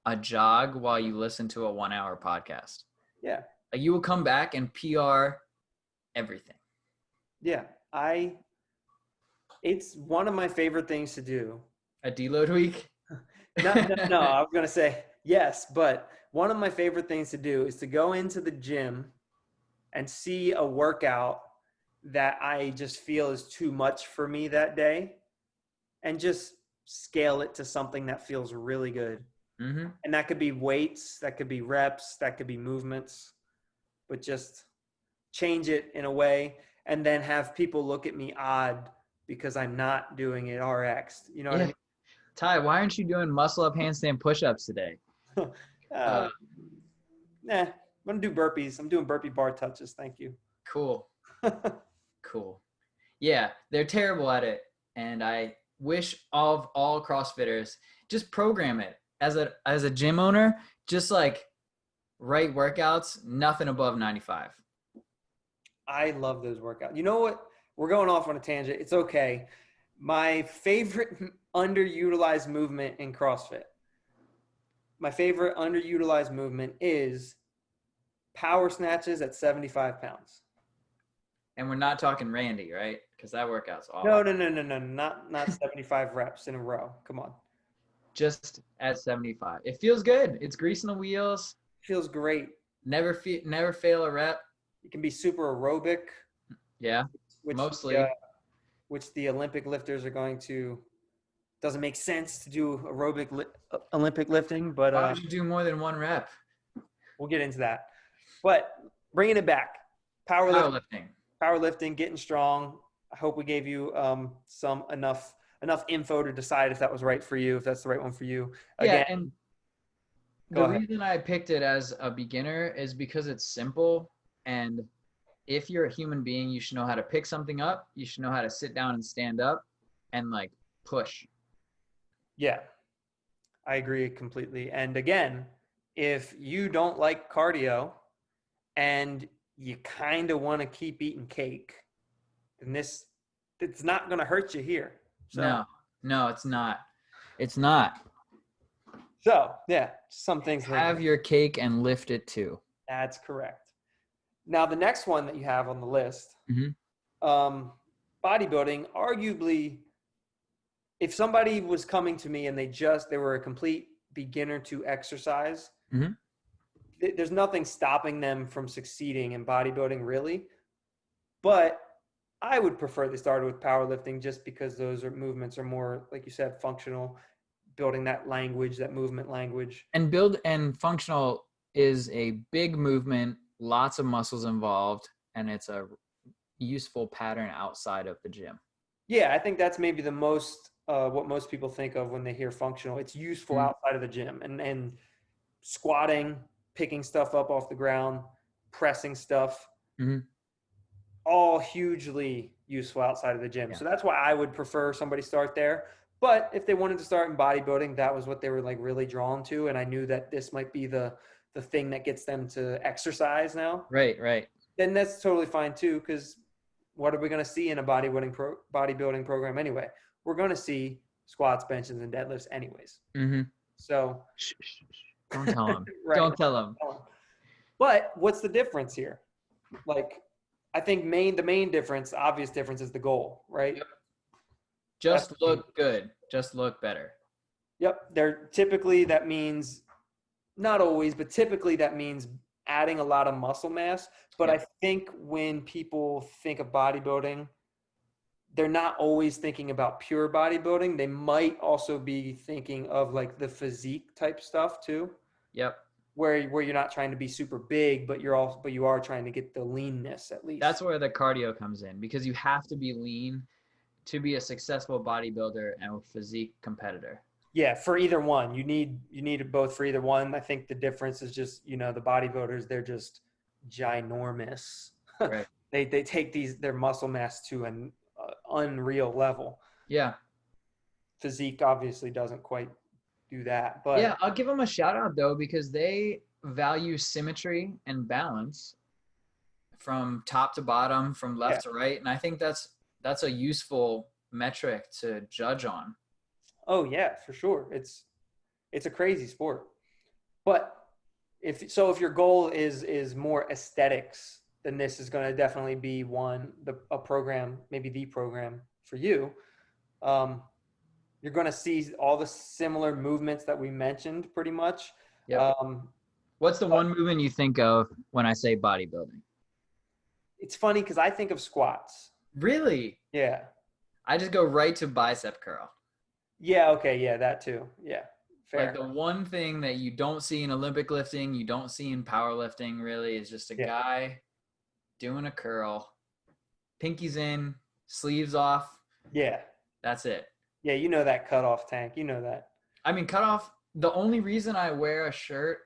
a jog while you listen to a 1 hour podcast. Yeah. Like you will come back and PR everything. Yeah. It's one of my favorite things to do. A deload week. No, I was going to say yes, but one of my favorite things to do is to go into the gym and see a workout that I just feel is too much for me that day and just scale it to something that feels really good. Mm-hmm. And that could be weights, that could be reps, that could be movements, but just change it in a way and then have people look at me odd because I'm not doing it RX. You know what I mean? Ty, why aren't you doing muscle up handstand push-ups today? Nah, I'm going to do burpees. I'm doing burpee bar touches. Thank you. Cool. Cool. Yeah, they're terrible at it. And I wish all CrossFitters just program it. As a gym owner, just like write workouts, nothing above 95. I love those workouts. You know what? We're going off on a tangent. It's okay. My favorite underutilized movement in CrossFit. My favorite underutilized movement is power snatches at 75 pounds. And we're not talking Randy, right? Because that workout's awful. No. Not 75 reps in a row. Come on. Just at 75. It feels good. It's greasing the wheels. Feels great. Never fail a rep. It can be super aerobic. Yeah, mostly. Which the Olympic lifters are going to. Doesn't make sense to do aerobic Olympic lifting, but why would you do more than one rep? We'll get into that. But bringing it back, powerlifting, getting strong. I hope we gave you some enough enough info to decide if that was right for you, if that's the right one for you. Yeah, Again, and go the ahead. reason I picked it as a beginner is because it's simple. And if you're a human being, you should know how to pick something up. You should know how to sit down and stand up and like push. Yeah, I agree completely. And again, if you don't like cardio and you kind of want to keep eating cake, then it's not going to hurt you here. So, No, no, it's not. It's not. yeah, some things to think Have about. your cake and lift it too. That's correct. Now, the next one that you have on the list, Hmm. um, bodybuilding, arguably, if somebody was coming to me and they were a complete beginner to exercise, Hmm. there's nothing stopping them from succeeding in bodybuilding, really. But I would prefer they started with powerlifting just because those movements are more, like you said, functional, building that language, that movement language. And build and functional is a big movement, lots of muscles involved, and it's a useful pattern outside of the gym. Yeah, I think that's maybe the most what most people think of when they hear functional. It's useful Mm-hmm. outside of the gym, and squatting, picking stuff up off the ground, pressing stuff, Mm-hmm. all hugely useful outside of the gym. Yeah. So that's why I would prefer somebody start there. But if they wanted to start in bodybuilding, that was what they were like really drawn to, and I knew that this might be the thing that gets them to exercise now. Right, right. Then that's totally fine too, because what are we going to see in a bodybuilding program anyway? We're going to see squats, benches, and deadlifts anyways. Mm-hmm. So Shh, shh, shh. Don't tell them. right. Don't tell them. But what's the difference here? Like, I think the main difference, obvious difference, is the goal, right? Yep. Just look good. Just look better. Yep. They're typically, that means, not always, but typically that means adding a lot of muscle mass. But Yep. I think when people think of bodybuilding, they're not always thinking about pure bodybuilding. They might also be thinking of like the physique type stuff too, Yep. where you're not trying to be super big, but you are trying to get the leanness at least. That's where the cardio comes in because you have to be lean to be a successful bodybuilder and a physique competitor. Yeah, for either one. You need it both for either one. I think the difference is just, the bodybuilders, they're just ginormous. Right. They take their muscle mass to an unreal level. Yeah. Physique obviously doesn't quite do that, but Yeah, I'll give them a shout out though because they value symmetry and balance from top to bottom, from yeah. left to right, and I think that's a useful metric to judge on. Oh yeah, for sure. It's a crazy sport. But if your goal is more aesthetics, then this is going to definitely be a program, maybe the program for you. You're going to see all the similar movements that we mentioned pretty much. Yep. What's the one movement you think of when I say bodybuilding? It's funny because I think of squats. Really? Yeah. I just go right to bicep curl. Yeah, okay, yeah, that too. Yeah. Fair. Like the one thing that you don't see in Olympic lifting, you don't see in powerlifting really is just a guy doing a curl, pinkies in, sleeves off. Yeah. That's it. Yeah, you know that cutoff tank. You know that. I mean, cut off. The only reason I wear a shirt,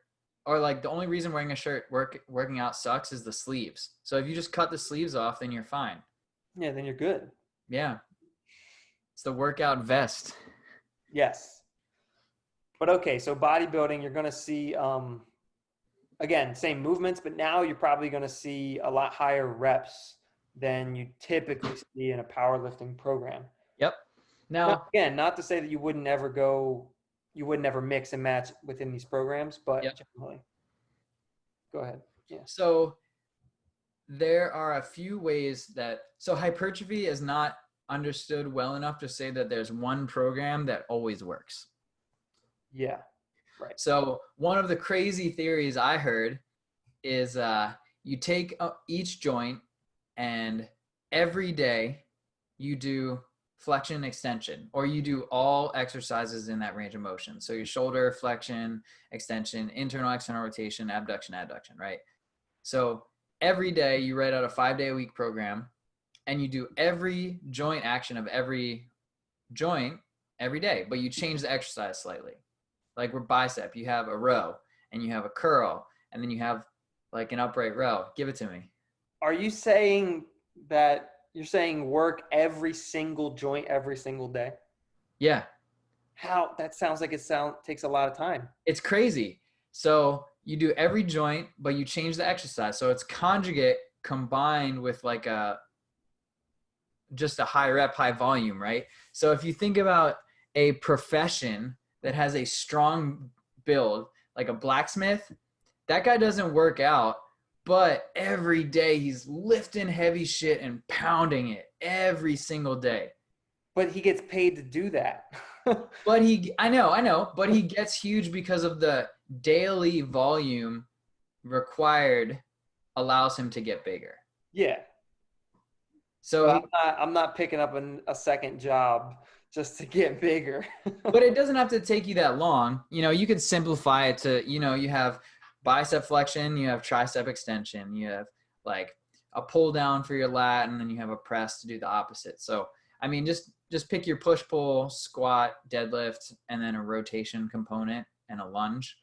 or like the only reason wearing a shirt working out sucks, is the sleeves. So if you just cut the sleeves off, then you're fine. Yeah, then you're good. Yeah. It's the workout vest. Yes. But okay, so bodybuilding, you're going to see, again, same movements, but now you're probably going to see a lot higher reps than you typically see in a powerlifting program. Yep. Now, again, not to say that you would never mix and match within these programs, but generally. Go ahead. Yeah. So there are a few ways so hypertrophy is not understood well enough to say that there's one program that always works. Yeah. Right. So one of the crazy theories I heard is you take each joint and every day you do flexion extension, or you do all exercises in that range of motion. So your shoulder flexion, extension, internal, external rotation, abduction, adduction, right? So every day you write out a 5-day a week program and you do every joint action of every joint every day, but you change the exercise slightly. Like with bicep, you have a row and you have a curl and then you have like an upright row. Give it to me. Are you saying that you're saying work every single joint every single day? Yeah, How that sounds like takes a lot of time. it's crazy. So you do every joint, but you change the exercise. So it's conjugate combined with like a just a high rep, high volume, right? So if you think about a profession that has a strong build, like a blacksmith, that guy doesn't work out, but every day he's lifting heavy shit and pounding it every single day. But he gets paid to do that. But I know, but he gets huge because of the daily volume required allows him to get bigger. Yeah. So But I'm not picking up a second job just to get bigger. but it doesn't have to take you that long. You know, you could simplify it to, you know, you have bicep flexion, you have tricep extension, you have like a pull down for your lat, and then you have a press to do the opposite. So, I mean, just pick your push pull, squat, deadlift, and then a rotation component and a lunge.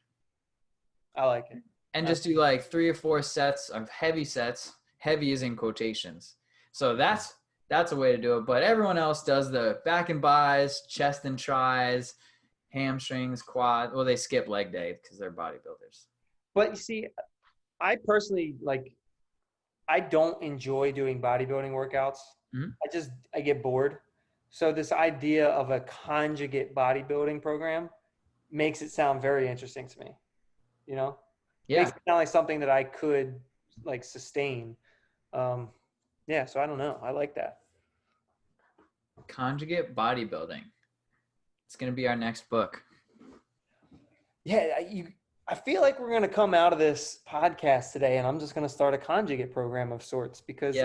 I like it. And just do like 3 or 4 sets of heavy sets. Heavy is in quotations. So that's a way to do it. But everyone else does the back and bis, chest and tris, hamstrings, quad. Well, they skip leg day because they're bodybuilders. But you see, I personally I don't enjoy doing bodybuilding workouts. Mm-hmm. I get bored. So this idea of a conjugate bodybuilding program makes it sound very interesting to me. You know? Yeah. Makes it sound like something that I could like sustain. Yeah, so I don't know. I like that. Conjugate bodybuilding. It's going to be our next book. Yeah, I feel like we're going to come out of this podcast today and I'm just going to start a conjugate program of sorts because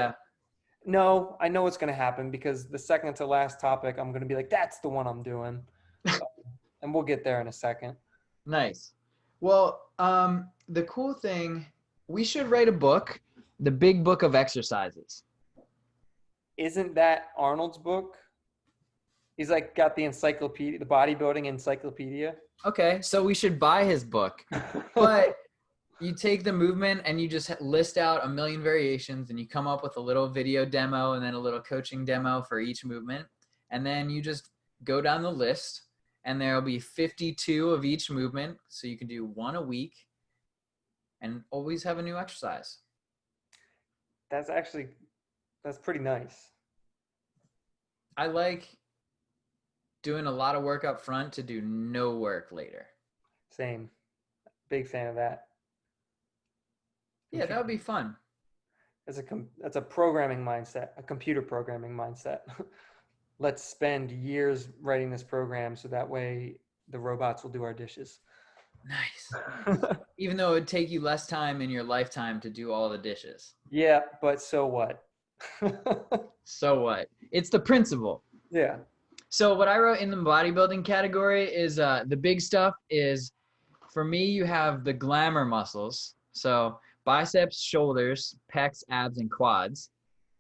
no, I know what's going to happen because the second to last topic, I'm going to be like, that's the one I'm doing. And we'll get there in a second. Nice. Well, the cool thing, we should write a book, the Big Book of Exercises. Isn't that Arnold's book? He's like got the encyclopedia, the bodybuilding encyclopedia. Okay, so we should buy his book. But you take the movement and you just list out a million variations and you come up with a little video demo and then a little coaching demo for each movement. And then you just go down the list and there'll be 52 of each movement. So you can do one a week and always have a new exercise. That's pretty nice. I like doing a lot of work up front to do no work later. Same. Big fan of that. Yeah, that would be fun. That's a programming mindset, a computer programming mindset. Let's spend years writing this program so that way the robots will do our dishes. Nice. Even though it would take you less time in your lifetime to do all the dishes. Yeah, but so what? So what? It's the principle. Yeah. So what I wrote in the bodybuilding category is the big stuff is, for me, you have the glamour muscles. So biceps, shoulders, pecs, abs, and quads.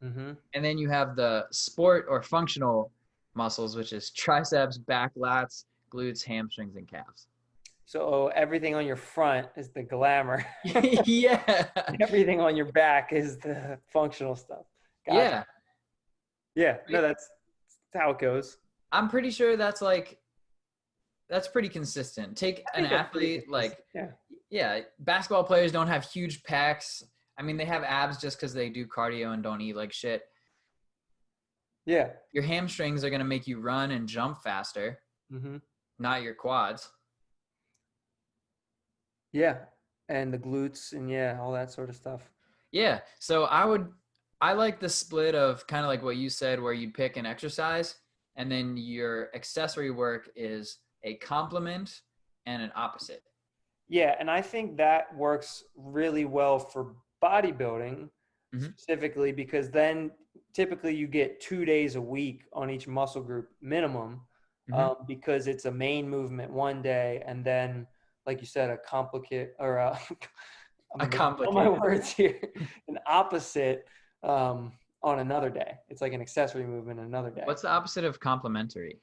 Mm-hmm. And then you have the sport or functional muscles, which is triceps, back, lats, glutes, hamstrings, and calves. So everything on your front is the glamour. Yeah. Everything on your back is the functional stuff. Gotcha. Yeah. Yeah. No, that's how it goes. I'm pretty sure that's pretty consistent. Take an athlete like, yeah, basketball players don't have huge pecs. I mean, they have abs just because they do cardio and don't eat like shit. Yeah. Your hamstrings are going to make you run and jump faster, not your quads. Yeah. And the glutes and all that sort of stuff. Yeah. So I like the split of kind of like what you said, where you'd pick an exercise and then your accessory work is a complement and an opposite. Yeah. And I think that works really well for bodybuilding specifically, because then typically you get 2 days a week on each muscle group minimum, because it's a main movement one day. And then, like you said, a complicate or a complicated, my words here, an opposite on another day. It's like an accessory movement another day. What's the opposite of complementary?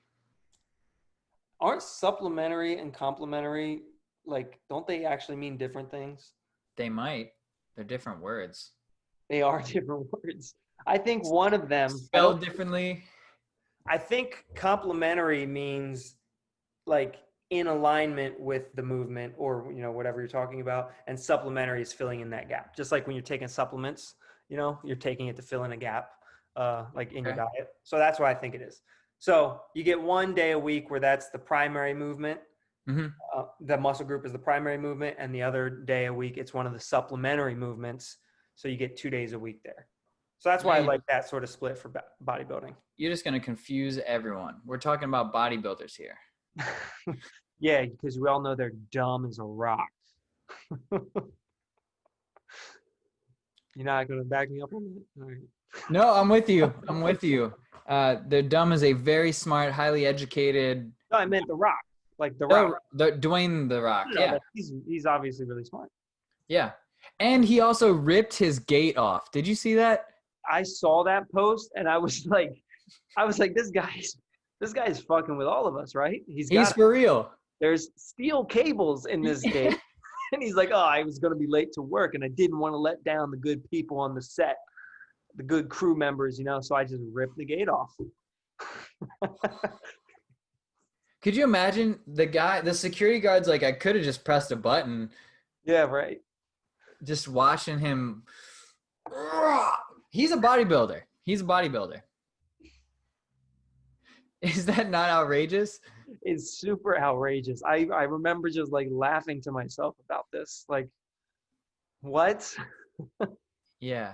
Aren't supplementary and complementary, like, don't they actually mean different things? They might. They're different words. They are different words. I think one of them, Spelled differently. I think complementary means like in alignment with the movement or, whatever you're talking about. And supplementary is filling in that gap. Just like when you're taking supplements, you're taking it to fill in a gap, like in your Okay. diet. So that's what I think it is. So you get one day a week where that's the primary movement. Hmm. The muscle group is the primary movement, and the other day a week, it's one of the supplementary movements. So you get 2 days a week there. So that's why I Yeah, like that sort of split for bodybuilding. you're just gonna confuse everyone. We're talking about bodybuilders here. Yeah, because we all know they're dumb as a rock. You're not going to back me up on that? All right. No, I'm with you. I'm with you. They're dumb as a very smart, highly educated. No, I meant the rock, like the rock. Oh, Dwayne the Rock. No, Yeah, he's obviously really smart. yeah. And he also ripped his gate off. Did you see that? I saw that post and I was like, this guy's fucking with all of us, right? He's for real. There's steel cables in this gate. And he's like, oh, I was going to be late to work and I didn't want to let down the good people on the set, the good crew members, so I just ripped the gate off. Could you imagine the security guard's like, I could have just pressed a button. Yeah, right. Just watching him. He's a bodybuilder. He's a bodybuilder. Is that not outrageous? It's super outrageous. I remember just like laughing to myself about this. Like, what? Yeah.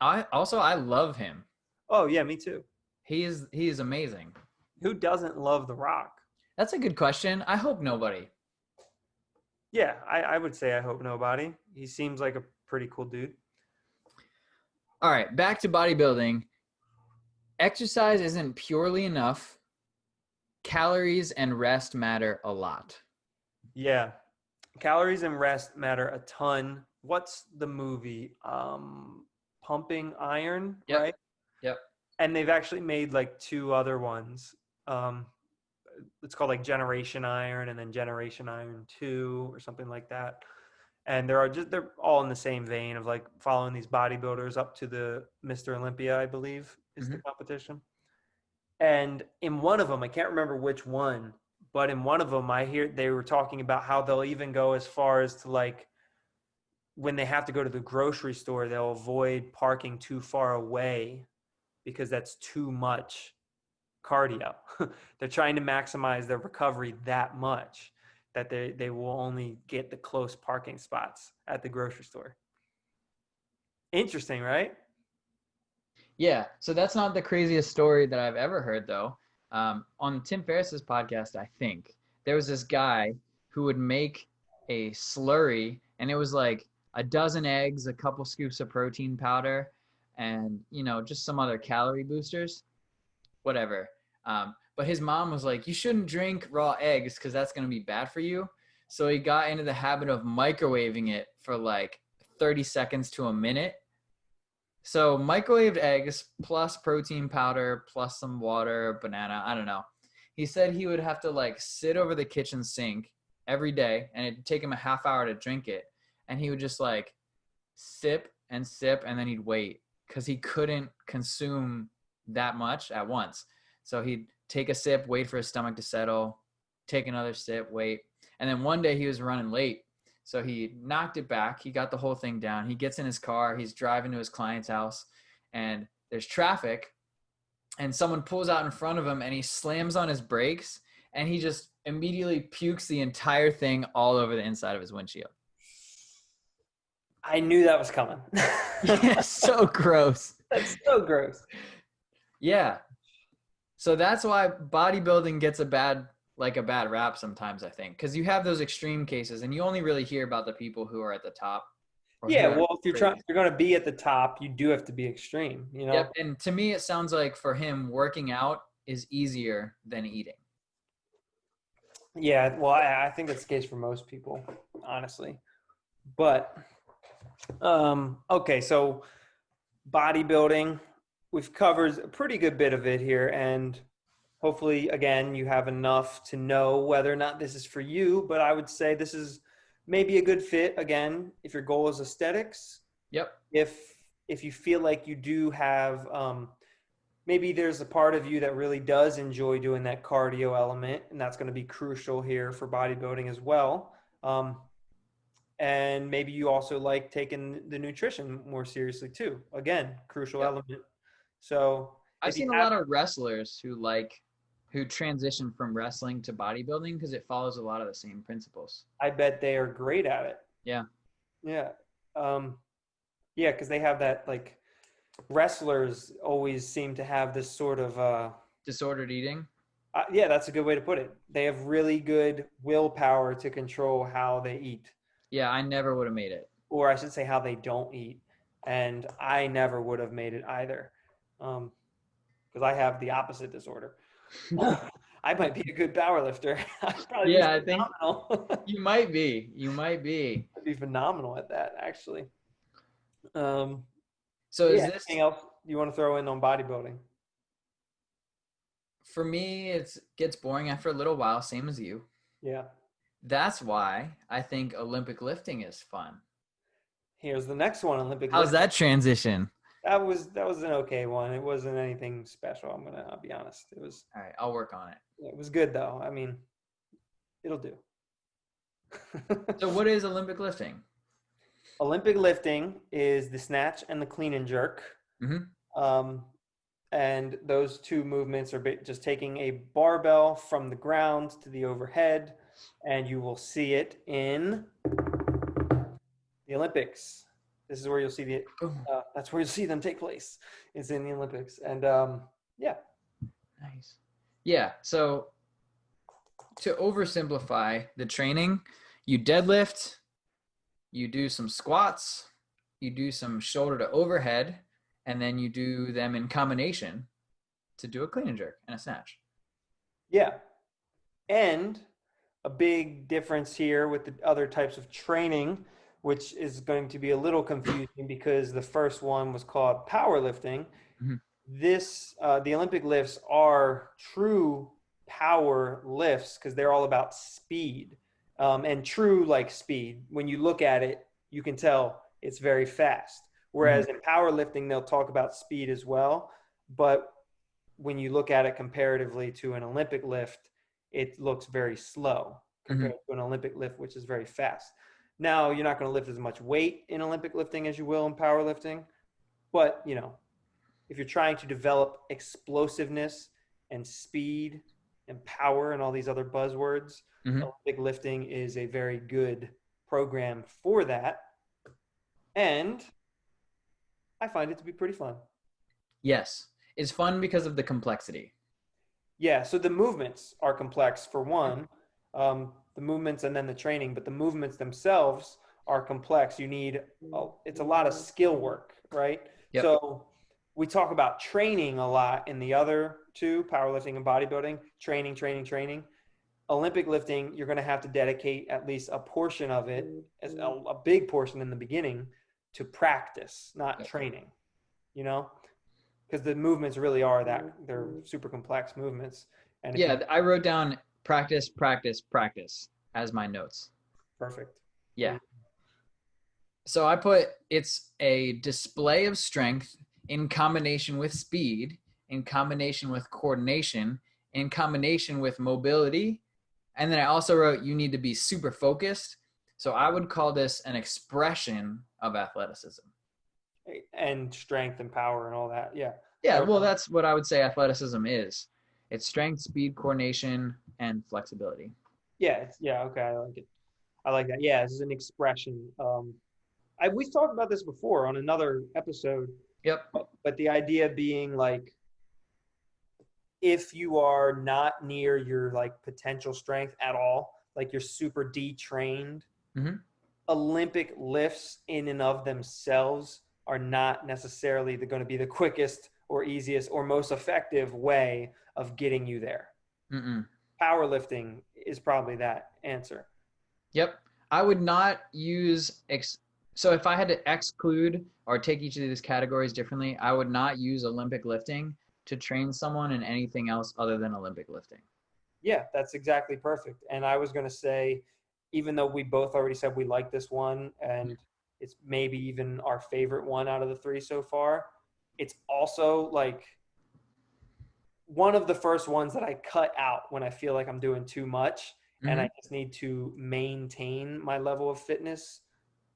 I love him. Oh yeah, me too. He is amazing. Who doesn't love The Rock? That's a good question. I hope nobody. Yeah, I would say I hope nobody. He seems like a pretty cool dude. All right, back to bodybuilding. Exercise isn't purely enough. Calories and rest matter a lot. Yeah. Calories and rest matter a ton. What's the movie? Pumping Iron, Yep. right? Yep. And they've actually made like 2 other ones. It's called like Generation Iron and then Generation Iron 2 or something like that. And they're all in the same vein of like following these bodybuilders up to the Mr. Olympia, I believe, is the competition. And in one of them, I can't remember which one, but in one of them, I hear they were talking about how they'll even go as far as to like when they have to go to the grocery store, they'll avoid parking too far away because that's too much cardio. They're trying to maximize their recovery that much that they will only get the close parking spots at the grocery store. Interesting, right? Yeah. So that's not the craziest story that I've ever heard, though. On Tim Ferriss's podcast, I think there was this guy who would make a slurry, and it was like a dozen eggs, a couple scoops of protein powder, and just some other calorie boosters, whatever. But his mom was like, you shouldn't drink raw eggs because that's going to be bad for you. So he got into the habit of microwaving it for like 30 seconds to a minute. So microwaved eggs plus protein powder plus some water, banana, I don't know. He said he would have to like sit over the kitchen sink every day and it'd take him a half hour to drink it. And he would just like sip and sip and then he'd wait because he couldn't consume that much at once. So he'd take a sip, wait for his stomach to settle, take another sip, wait. And then one day he was running late. So he knocked it back. He got the whole thing down. He gets in his car. He's driving to his client's house and there's traffic and someone pulls out in front of him and he slams on his brakes and he just immediately pukes the entire thing all over the inside of his windshield. I knew that was coming. Yeah, so gross. That's so gross. Yeah. So that's why bodybuilding gets a bad rap sometimes, I think, because you have those extreme cases and you only really hear about the people who are at the top. Yeah, well, if you're going to be at the top, you do have to be extreme, Yep. And to me, it sounds like for him, working out is easier than eating. Yeah, well, I think that's the case for most people, honestly. But, okay, so bodybuilding, we've covered a pretty good bit of it here. And Hopefully, again, you have enough to know whether or not this is for you, but I would say this is maybe a good fit, again, if your goal is aesthetics. Yep. If you feel like you do have maybe there's a part of you that really does enjoy doing that cardio element, and that's going to be crucial here for bodybuilding as well. And maybe you also like taking the nutrition more seriously too. Again, crucial Yep. element. So I've if you seen a have, lot of wrestlers who transition from wrestling to bodybuilding because it follows a lot of the same principles. I bet they are great at it. Yeah. Yeah. Um, yeah, because they have that like wrestlers always seem to have this sort of Disordered eating. yeah, that's a good way to put it. They have really good willpower to control how they eat, Yeah, I never would have made it. or I should say how they don't eat. And I never would have made it either, because I have the opposite disorder. I might be a good power lifter. I'd probably be Yeah, I think phenomenal. you might be. You might be. I'd be phenomenal at that, actually. Um, So is yeah. this Anything else you want to throw in on bodybuilding? for me? It gets boring after a little while, same as you. Yeah. That's why I think Olympic lifting is fun. Here's the next one, Olympic How's lifting. that transition? That was an okay one. It wasn't anything special. I'll be honest. All right, I'll work on it. It was good though. I mean, it'll do. So what is Olympic lifting? Olympic lifting is the snatch and the clean and jerk. Hmm. Um, and those two movements are just taking a barbell from the ground to the overhead, and you will see it in the Olympics. This is where you'll see that's where you'll see them take place. It's in the Olympics, and yeah, Nice. Yeah. So to oversimplify the training, you deadlift, you do some squats, you do some shoulder to overhead, and then you do them in combination to do a clean and jerk and a snatch. yeah, and a big difference here with the other types of training, which is going to be a little confusing because the first one was called powerlifting. Mhm. The Olympic lifts are true power lifts because they're all about speed, and true like speed. When you look at it, you can tell it's very fast. Mhm. Whereas in powerlifting, they'll talk about speed as well, but when you look at it comparatively to an Olympic lift, it looks very slow Mhm. compared to an Olympic lift, which is very fast. Now, you're not going to lift as much weight in Olympic lifting as you will in powerlifting, but if you're trying to develop explosiveness and speed and power and all these other buzzwords, Mhm. Olympic lifting is a very good program for that. And I find it to be pretty fun. Yes. It's fun because of the complexity. Yeah, so the movements are complex for one, the movements and then the training, but the movements themselves are complex. It's a lot of skill work, right? Yep. So we talk about training a lot in the other two, powerlifting and bodybuilding, training, training, training. Olympic lifting, you're going to have to dedicate at least a portion of it, as a big portion in the beginning, to practice, not Yep. training, you know? Because the movements really are that they're super complex movements. And if you Yeah, I wrote down practice, practice, practice as my notes. perfect. There Yeah. you So I put it's a display of strength in combination with speed, in combination with coordination, in combination with mobility. And then I also wrote you need to be super focused. So I would call this an expression of athleticism. and strength and power and all that. Yeah. Yeah, I, well, that's what I would say athleticism is. It's strength, speed, coordination, and flexibility. yeah. Okay, I like it. I like that. Yeah, this is an expression. We've talked about this before on another episode, Yep. but the idea being like if you are not near your like potential strength at all, like you're super detrained, Hmm. Olympic lifts in and of themselves are not necessarily going to be the quickest or easiest or most effective way of getting you there. Mm-mm. Powerlifting is probably that answer. Yep. I would not use so if I had to exclude or take each of these categories differently, I would not use Olympic lifting to train someone in anything else other than Olympic lifting? Yeah, that's exactly perfect. And I was going to say, even though we both already said we like this one and it's maybe even our favorite one out of the three so far, it's also like one of the first ones that I cut out when I feel like I'm doing too much and Mm-hmm. I just need to maintain my level of fitness.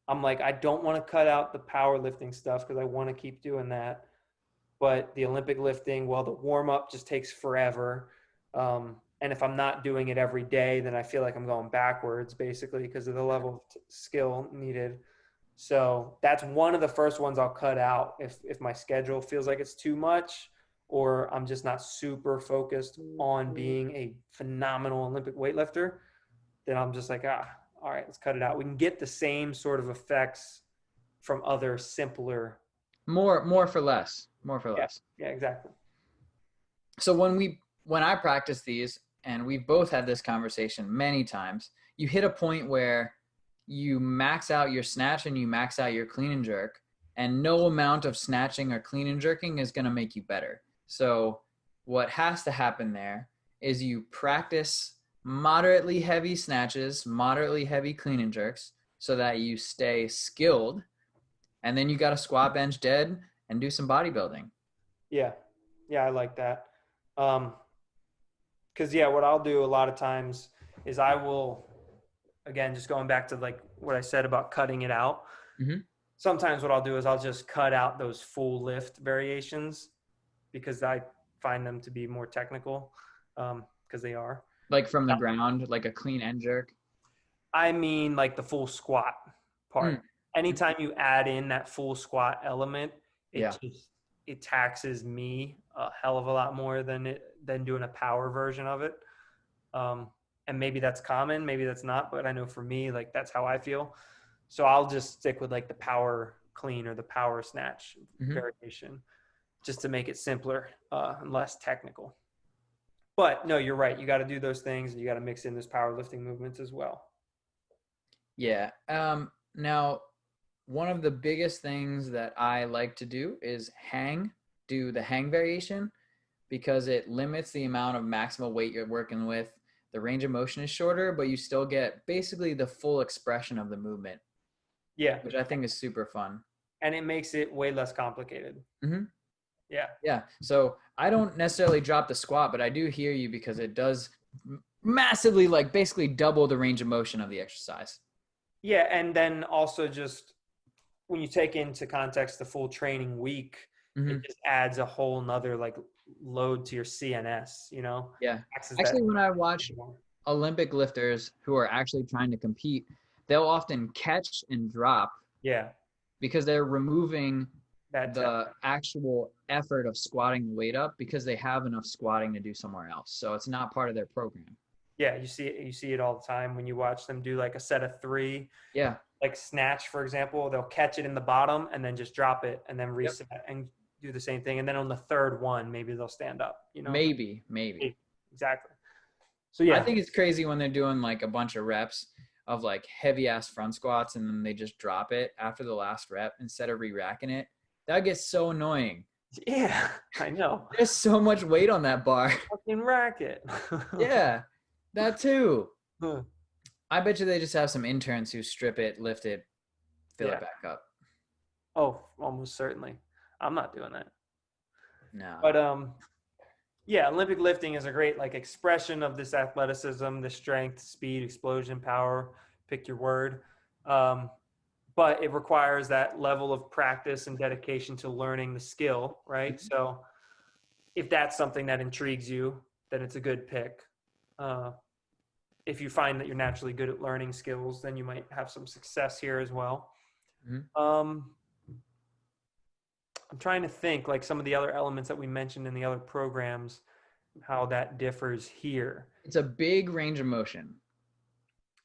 I'm like, I don't want to cut out the powerlifting stuff because I want to keep doing that. But the Olympic lifting, well, the warm up just takes forever. And if I'm not doing it every day, then I feel like I'm going backwards basically because of the level of skill needed. So that's one of the first ones I'll cut out if my schedule feels like it's too much or I'm just not super focused on being a phenomenal Olympic weightlifter, then I'm just like, all right, let's cut it out. We can get the same sort of effects from other simpler. More for less. More for Yeah, less. yeah, exactly. So when I practice these, and we've both had this conversation many times, you hit a point where you max out your snatch and you max out your clean and jerk, and no amount of snatching or clean and jerking is going to make you better. So what has to happen there is you practice moderately heavy snatches, moderately heavy clean and jerks, so that you stay skilled, and then you got to squat, bench, dead, and do some bodybuilding. Yeah, yeah, I like that. Because yeah, what I'll do a lot of times is I will, again, just going back to like what I said about cutting it out. Mm-hmm. Sometimes what I'll do is I'll just cut out those full lift variations because I find them to be more technical because they are. Like from the ground, like a clean and jerk. I mean, like the full squat Mm. part. Anytime you add in that full squat element, Yeah. it taxes me a hell of a lot more than doing a power version of it. Um, and maybe that's common, maybe that's not, but I know for me, like that's how I feel. So I'll just stick with like the power clean or the power snatch Mm-hmm. variation, just to make it simpler and less technical. But no, you're right. You got to do those things, and you got to mix in those powerlifting movements as well. Yeah. Now, one of the biggest things that I like to do is do the hang variation because it limits the amount of maximal weight you're working with. The range of motion is shorter, but you still get basically the full expression of the movement, Yeah, which I think is super fun. and it makes it way less complicated. Mm-hmm. Yeah. Yeah. So I don't necessarily drop the squat, but I do hear you because it does massively, like basically double the range of motion of the exercise. Yeah, and then also just when you take into context the full training week, Mm-hmm. it just adds a whole nother like load to your CNS, you know? Yeah. Taxes that Actually, when I watch more. Olympic lifters who are actually trying to compete, they'll often catch and drop Yeah, because they're removing that the actual effort of squatting the weight up because they have enough squatting to do somewhere else. So it's not part of their program. yeah, you see it all the time when you watch them do like a set of 3, Yeah. like snatch, for example. They'll catch it in the bottom and then just drop it and then Yep. reset and do the same thing. And then on the third one, maybe they'll stand up, you know? Maybe. Exactly. So I yeah, think it's crazy when they're doing like a bunch of reps of like heavy ass front squats and then they just drop it after the last rep instead of re-racking it. That gets so annoying. yeah, I know. There's so much weight on that bar. Fucking racket. Yeah, that too. I bet you they just have some interns who strip it, lift it, fill Yeah. it back up. Oh, almost certainly. I'm not doing that. No. But yeah, Olympic lifting is a great like expression of this athleticism, the strength, speed, explosion, power, pick your word. Um, but it requires that level of practice and dedication to learning the skill, right? So if that's something that intrigues you, then it's a good pick. If you find that you're naturally good at learning skills, then you might have some success here as well. Mm-hmm. I'm trying to think like some of the other elements that we mentioned in the other programs, how that differs here. It's a big range of motion.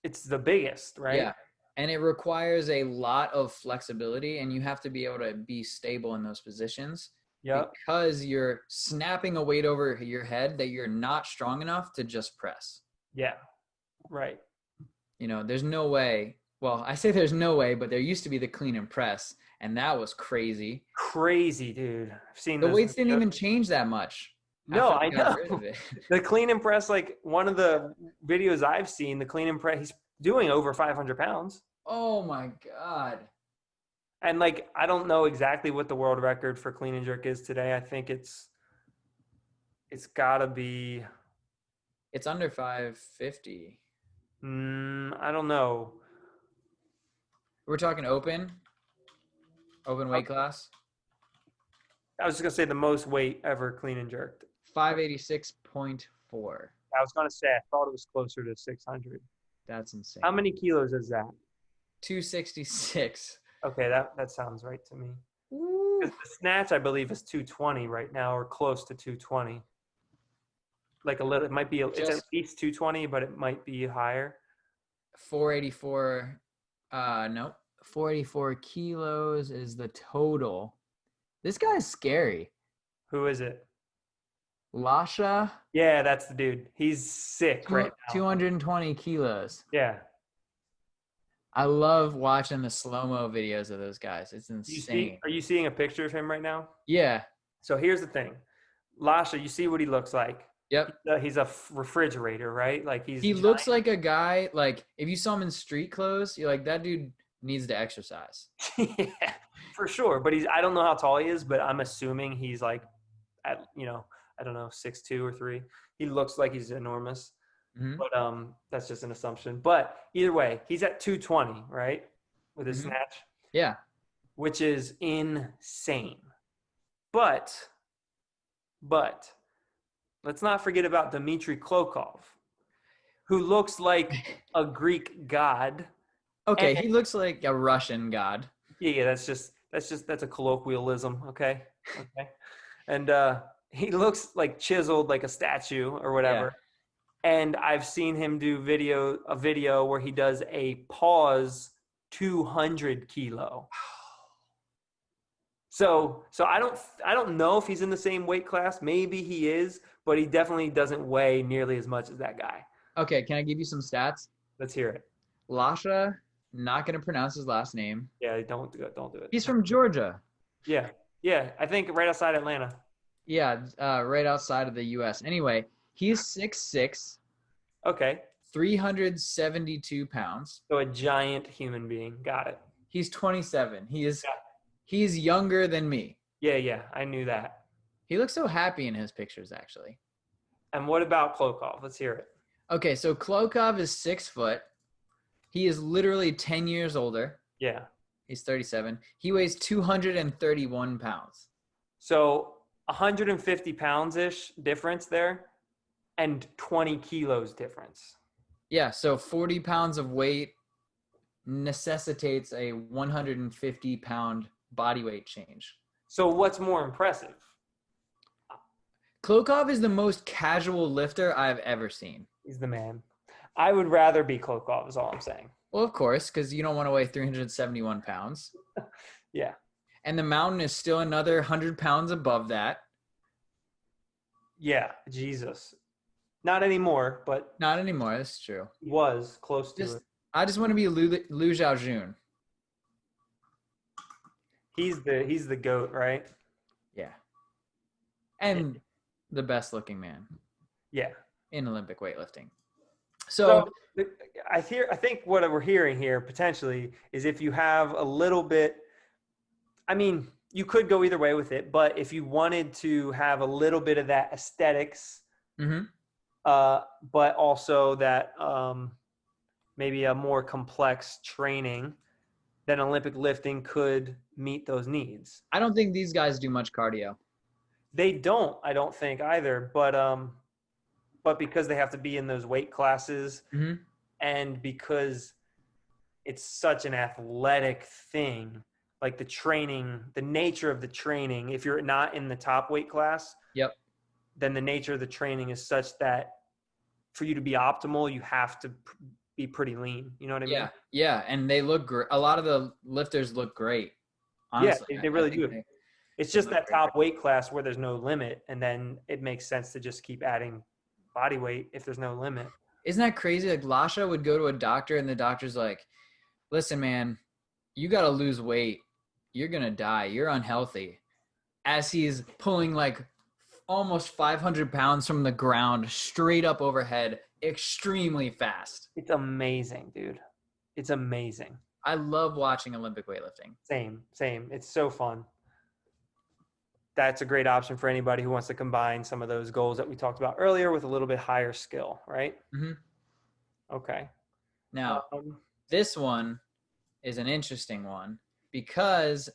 It's the biggest, right? Yeah. And it requires a lot of flexibility and you have to be able to be stable in those positions Yep. because you're snapping a weight over your head that you're not strong enough to just press. Yeah. Right. You know, there's no way Well, I say there's no way, but there used to be the clean and press, and that was crazy. Crazy, dude. I've seen The those weights didn't videos. even change that much No, after they I got rid know. of it. The clean and press, like one of the videos I've seen, the clean and press, he's doing over 500 pounds. Oh my God. And like, I don't know exactly what the world record for clean and jerk is today. I think it's gotta be, It's under 550. I don't know. We're talking open weight class. I was just gonna say the most weight ever clean and jerked. 586.4. I was gonna say I thought it was closer to 600. That's insane. How many kilos is that? 266. Okay, that sounds right to me. Woo. Because the snatch, I believe, is 220 right now, or close to 220. Like a little, it might be. It's at least 220, but it might be higher. 484. Nope. 484 kilos is the total. This guy's scary. Who is it? Lasha. Yeah, that's the dude. He's sick right now. 220 kilos. Yeah. I love watching the slow-mo videos of those guys. It's insane. Are you seeing a picture of him right now? Yeah. So here's the thing. Lasha, you see what he looks like. Yep. He's a refrigerator, right? Like he giant. Looks like a guy, like if you saw him in street clothes, you're like, that dude needs to exercise. Yeah, for sure. But I don't know how tall he is, but I'm assuming he's like at, I don't know, 6'2" or 3. He looks like he's enormous. Mm-hmm. But that's just an assumption. But either way, he's at 220, right? With his snatch. Yeah. Which is insane. But let's not forget about Dmitry Klokov, who looks like a Greek god. Okay, he looks like a Russian god. Yeah, that's a colloquialism, okay? Okay. And he looks like chiseled like a statue or whatever. Yeah. And I've seen him do a video where he does a pause 200 kilo. So I don't know if he's in the same weight class. Maybe he is, but he definitely doesn't weigh nearly as much as that guy. Okay, can I give you some stats? Let's hear it. Lasha, not going to pronounce his last name. Yeah, don't do it. He's from Georgia. Yeah, I think right outside Atlanta. Yeah, right outside of the U.S. Anyway, he's 6'6". Okay. 372 pounds. So a giant human being. Got it. He's 27. He's younger than me. Yeah, I knew that. He looks so happy in his pictures, actually. And what about Klokov? Let's hear it. Okay, so Klokov is 6 foot. He is literally 10 years older. Yeah. He's 37. He weighs 231 pounds. So 150 pounds-ish difference there and 20 kilos difference. Yeah, so 40 pounds of weight necessitates a 150-pound body weight change. So what's more impressive? Klokov is the most casual lifter I've ever seen. He's the man. I would rather be Klokov is all I'm saying. Well, of course, because you don't want to weigh 371 pounds. Yeah. And the mountain is still another 100 pounds above that. Yeah, Jesus. Not anymore, but... Not anymore, that's true. Was close to it. I just want to be Liu Xiaojun. He's the GOAT, right? Yeah. And the best looking man. Yeah. In Olympic weightlifting. So I think what we're hearing here potentially is if you have a little bit, I mean, you could go either way with it, but if you wanted to have a little bit of that aesthetics, but also that maybe a more complex training, then Olympic lifting could meet those needs. I don't think these guys do much cardio. They don't, I don't think either, but because they have to be in those weight classes and because it's such an athletic thing, like the training, the nature of the training, if you're not in the top weight class, then the nature of the training is such that for you to be optimal, you have to be pretty lean. You know what I mean? Yeah. And they look great. A lot of the lifters look great. Honestly. Yeah, they really do. It's just that top weight class where there's no limit. And then it makes sense to just keep adding body weight if there's no limit. Isn't that crazy? Like Lasha would go to a doctor and the doctor's like, listen, man, you got to lose weight. You're going to die. You're unhealthy. As he's pulling like almost 500 pounds from the ground straight up overhead, extremely fast. It's amazing, dude. It's amazing. I love watching Olympic weightlifting. Same. It's so fun. That's a great option for anybody who wants to combine some of those goals that we talked about earlier with a little bit higher skill, right? Mm-hmm. Okay. Now, this one is an interesting one because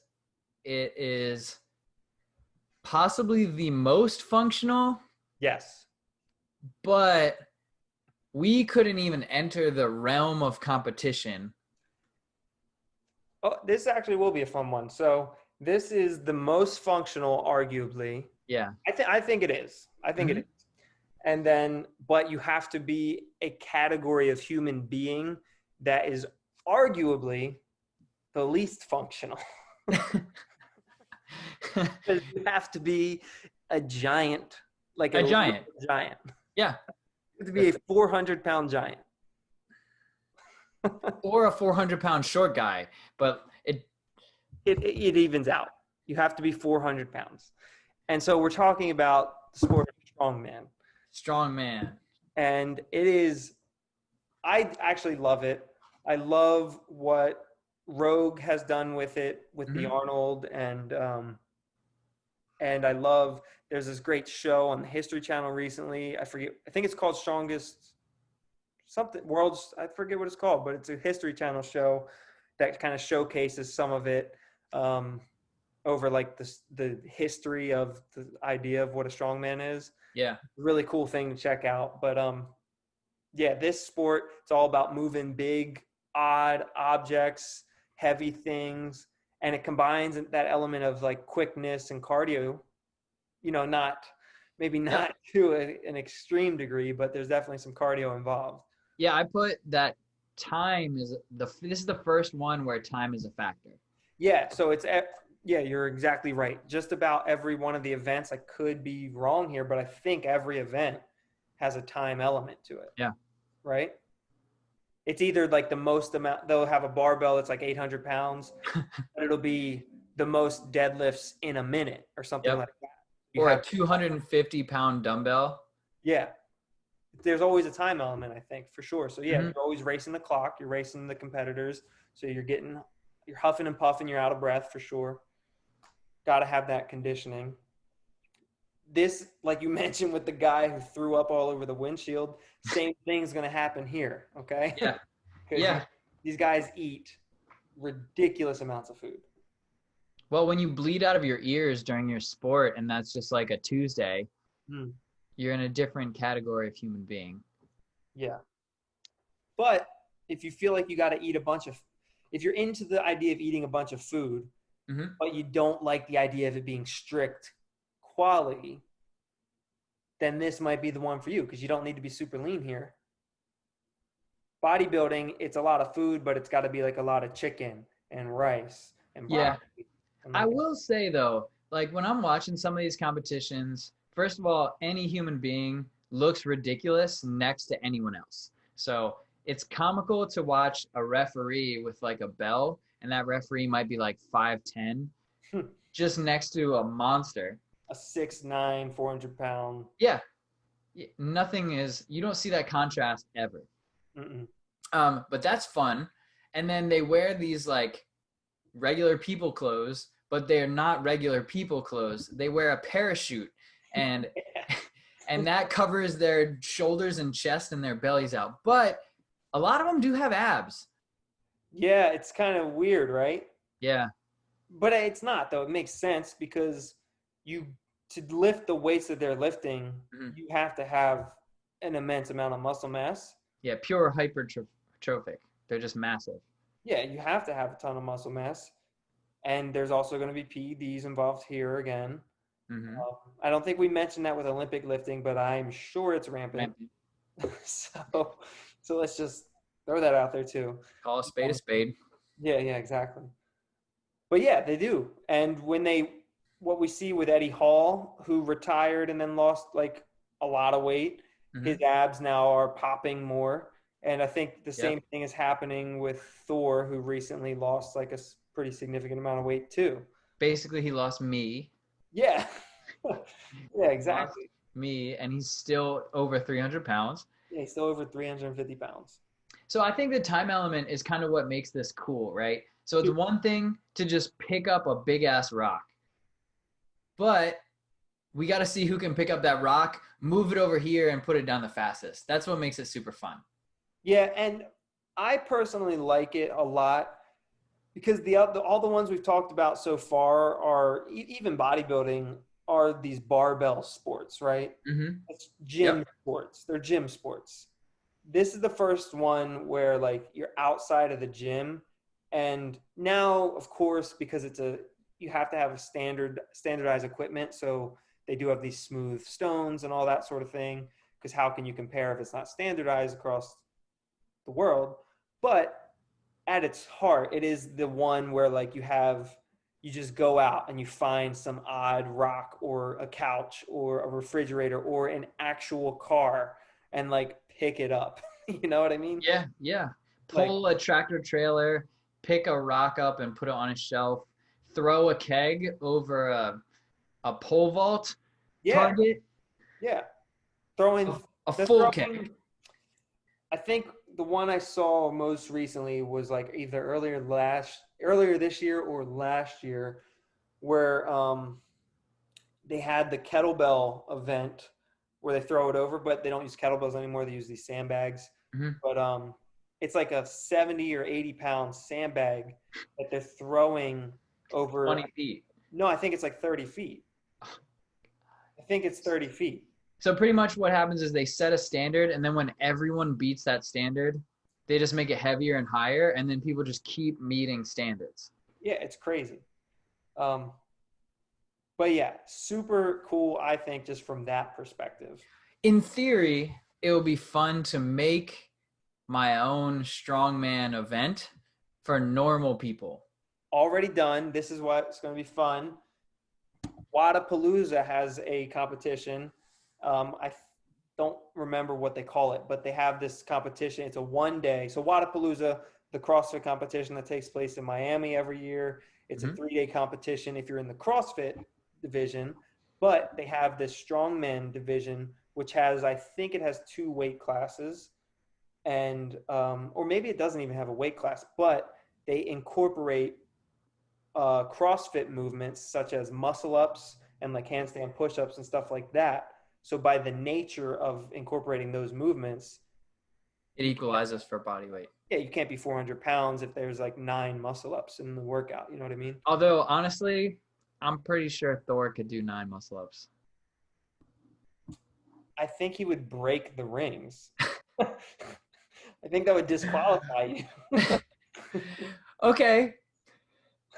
it is possibly the most functional. Yes. But we couldn't even enter the realm of competition. Oh, this actually will be a fun one. So this is the most functional, arguably. Yeah. I think it is. I think it is. And then, but you have to be a category of human being that is arguably the least functional. Because you have to be a giant, like a giant. Giant. Yeah. You have to be a 400-pound giant. Or a 400-pound short guy, but it evens out. You have to be 400 pounds. And so we're talking about the sport of strongman. Strongman. And it is, I actually love it. I love what Rogue has done with it, with the Arnold, and I love, there's this great show on the History Channel recently. I think it's called Strongest something Worlds. I forget what it's called, but it's a History Channel show that kind of showcases some of it over like the history of the idea of what a strongman is. Yeah. Really cool thing to check out. But yeah, this sport, it's all about moving big, odd objects, heavy things, and it combines that element of like quickness and cardio, you know, maybe not to an extreme degree, but there's definitely some cardio involved. Yeah, I put that time this is the first one where time is a factor. Yeah, so yeah, you're exactly right. Just about every one of the events, I could be wrong here, but I think every event has a time element to it. Yeah. Right? It's either like the most amount, they'll have a barbell that's like 800 pounds, but it'll be the most deadlifts in a minute or something like that. Or a 250-pound dumbbell. Yeah. There's always a time element, I think, for sure. So yeah, you're always racing the clock, you're racing the competitors. So you're huffing and puffing, you're out of breath for sure. Got to have that conditioning. This, like you mentioned with the guy who threw up all over the windshield, same thing's going to happen here. Okay. Yeah. Yeah. These guys eat ridiculous amounts of food. Well, when you bleed out of your ears during your sport and that's just like a Tuesday, you're in a different category of human being. Yeah. But if you feel like you got to eat if you're into the idea of eating a bunch of food, but you don't like the idea of it being strict quality, then this might be the one for you because you don't need to be super lean here. Bodybuilding, it's a lot of food, but it's got to be like a lot of chicken and rice and broccoli. Yeah. I will say though, like when I'm watching some of these competitions, first of all, any human being looks ridiculous next to anyone else. So it's comical to watch a referee with like a bell, and that referee might be like 5'10", just next to a monster. A 6'9", 400-pound. Yeah. You don't see that contrast ever. But that's fun. And then they wear these like regular people clothes, but they're not regular people clothes. They wear a parachute and and that covers their shoulders and chest and their bellies out. But a lot of them do have abs. Yeah, it's kind of weird, right? Yeah. But it's not, though. It makes sense because to lift the weights that they're lifting, you have to have an immense amount of muscle mass. Yeah, pure hypertrophic. They're just massive. Yeah, you have to have a ton of muscle mass. And there's also going to be PEDs involved here again. I don't think we mentioned that with Olympic lifting, but I'm sure it's rampant. So let's just throw that out there too. Call a spade a spade. Yeah, exactly. But yeah, they do. And what we see with Eddie Hall, who retired and then lost like a lot of weight, his abs now are popping more. And I think the Yep. same thing is happening with Thor, who recently lost like a pretty significant amount of weight too. Basically, he lost me. Yeah. Yeah, He lost exactly. me, and he's still over 300 pounds. Yeah, he's still over 350 pounds. So I think the time element is kind of what makes this cool, right? So it's one thing to just pick up a big ass rock, but we got to see who can pick up that rock, move it over here, and put it down the fastest. That's what makes it super fun. Yeah, and I personally like it a lot because all the ones we've talked about so far are even bodybuilding are these barbell sports, right? Mm-hmm. It's gym Yep. sports. They're gym sports. This is the first one where like you're outside of the gym, and now of course because you have to have a standardized equipment, so they do have these smooth stones and all that sort of thing, because how can you compare if it's not standardized across the world? But at its heart, it is the one where like you just go out and you find some odd rock or a couch or a refrigerator or an actual car and like pick it up. You know what I mean? Yeah, yeah. Like, Pull a tractor trailer, pick a rock up and put it on a shelf, throw a keg over a pole vault yeah, target, yeah. Throwing a the full keg. throwing I think the one I saw most recently was like either earlier this year or last year, where they had the kettlebell event where they throw it over, but they don't use kettlebells anymore. They use these sandbags. Mm-hmm. But it's like a 70 or 80-pound sandbag that they're throwing over. 20 feet. No, I think it's like 30 feet. I think it's 30 feet. So pretty much what happens is they set a standard, and then when everyone beats that standard, they just make it heavier and higher, and then people just keep meeting standards. Yeah, it's crazy. Um, but yeah, super cool, I think, just from that perspective. In theory, it would be fun to make my own strongman event for normal people. Already done. This is what's going to be fun. Wadapalooza has a competition. I don't remember what they call it, but they have this competition. It's a 1 day. So Wadapalooza, the CrossFit competition that takes place in Miami every year. It's a Mm-hmm. 3 day competition if you're in the CrossFit division, but they have this strongman division, which has, I think it has 2 weight classes, and or maybe it doesn't even have a weight class, but they incorporate CrossFit movements such as muscle ups and like handstand push ups and stuff like that. So by the nature of incorporating those movements, It you can't, equalizes for body weight. yeah, you can't be 400 pounds if there's like 9 muscle ups in the workout. You know what I mean? Although, honestly, I'm pretty sure Thor could do 9 muscle ups. I think he would break the rings. I think that would disqualify you. Okay.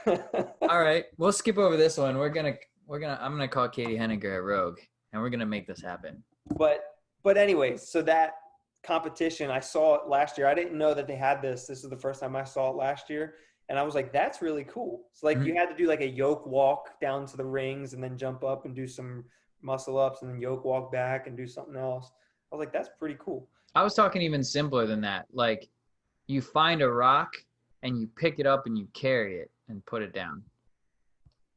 All right. We'll skip over this one. I'm gonna call Katie Henniger a rogue, and we're gonna make this happen. but anyways, so that competition, I saw it last year. I didn't know that they had this. This is the first time I saw it last year, and I was like, that's really cool. It's like Mhm. you had to do like a yoke walk down to the rings and then jump up and do some muscle ups and then yoke walk back and do something else. I was like, that's pretty cool. I was talking even simpler than that. Like, you find a rock and you pick it up and you carry it and put it down.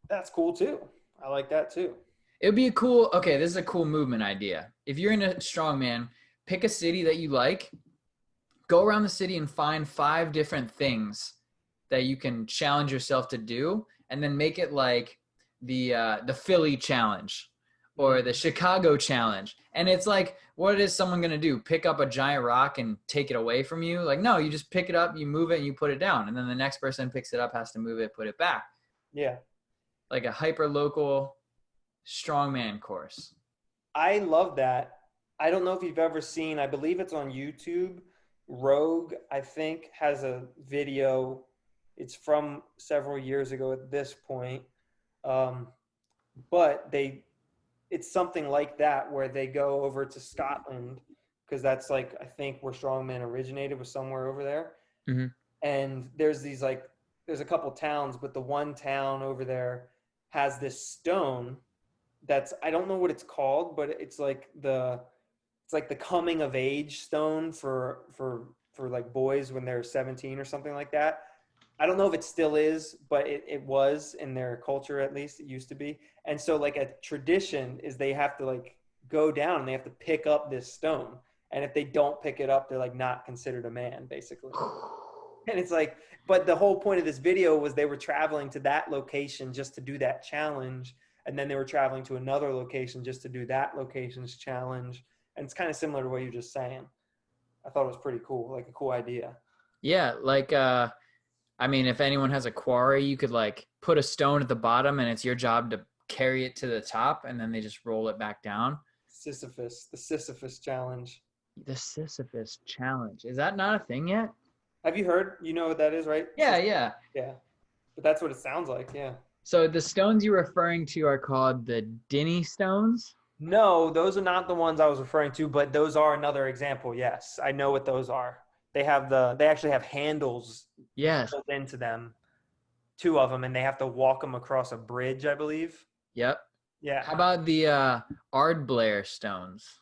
That's cool too. I like that too. It would be a cool. Okay, this is a cool movement idea. If you're in a strongman, pick a city that you like, go around the city and find 5 different things that you can challenge yourself to do, and then make it like the Philly challenge or the Chicago challenge. And it's like, what is someone gonna do? Pick up a giant rock and take it away from you? Like, no, you just pick it up, you move it, and you put it down, and then the next person picks it up has to move it, put it back. Yeah. Like a hyper local strongman course. I love that. I don't know if you've ever seen, I believe it's on YouTube. Rogue, I think, has a video. It's from several years ago at this point. Um, but it's something like that where they go over to Scotland because that's like, I think where strongman originated was somewhere over there. Mm-hmm. And there's a couple towns, but the one town over there has this stone that's, I don't know what it's called, but it's like the coming of age stone for for like boys when they're 17 or something like that. I don't know if it still is, but it was in their culture, at least it used to be. And so like a tradition is they have to like go down and they have to pick up this stone. And if they don't pick it up, they're like not considered a man, basically. And it's like, but the whole point of this video was they were traveling to that location just to do that challenge. And then they were traveling to another location just to do that location's challenge. And it's kind of similar to what you're just saying. I thought it was pretty cool, like a cool idea. Yeah, like I mean, if anyone has a quarry, you could like put a stone at the bottom and it's your job to carry it to the top and then they just roll it back down. The Sisyphus challenge. The Sisyphus challenge. Is that not a thing yet? Have you heard? You know what that is, right? Yeah, yeah. Yeah. But that's what it sounds like, yeah. So the stones you're referring to are called the Dinny stones? No, those are not the ones I was referring to, but those are another example. Yes, I know what those are. They actually have handles Yes. built into them, two of them, and they have to walk them across a bridge, I believe. Yep. Yeah. How about the Ardblair stones?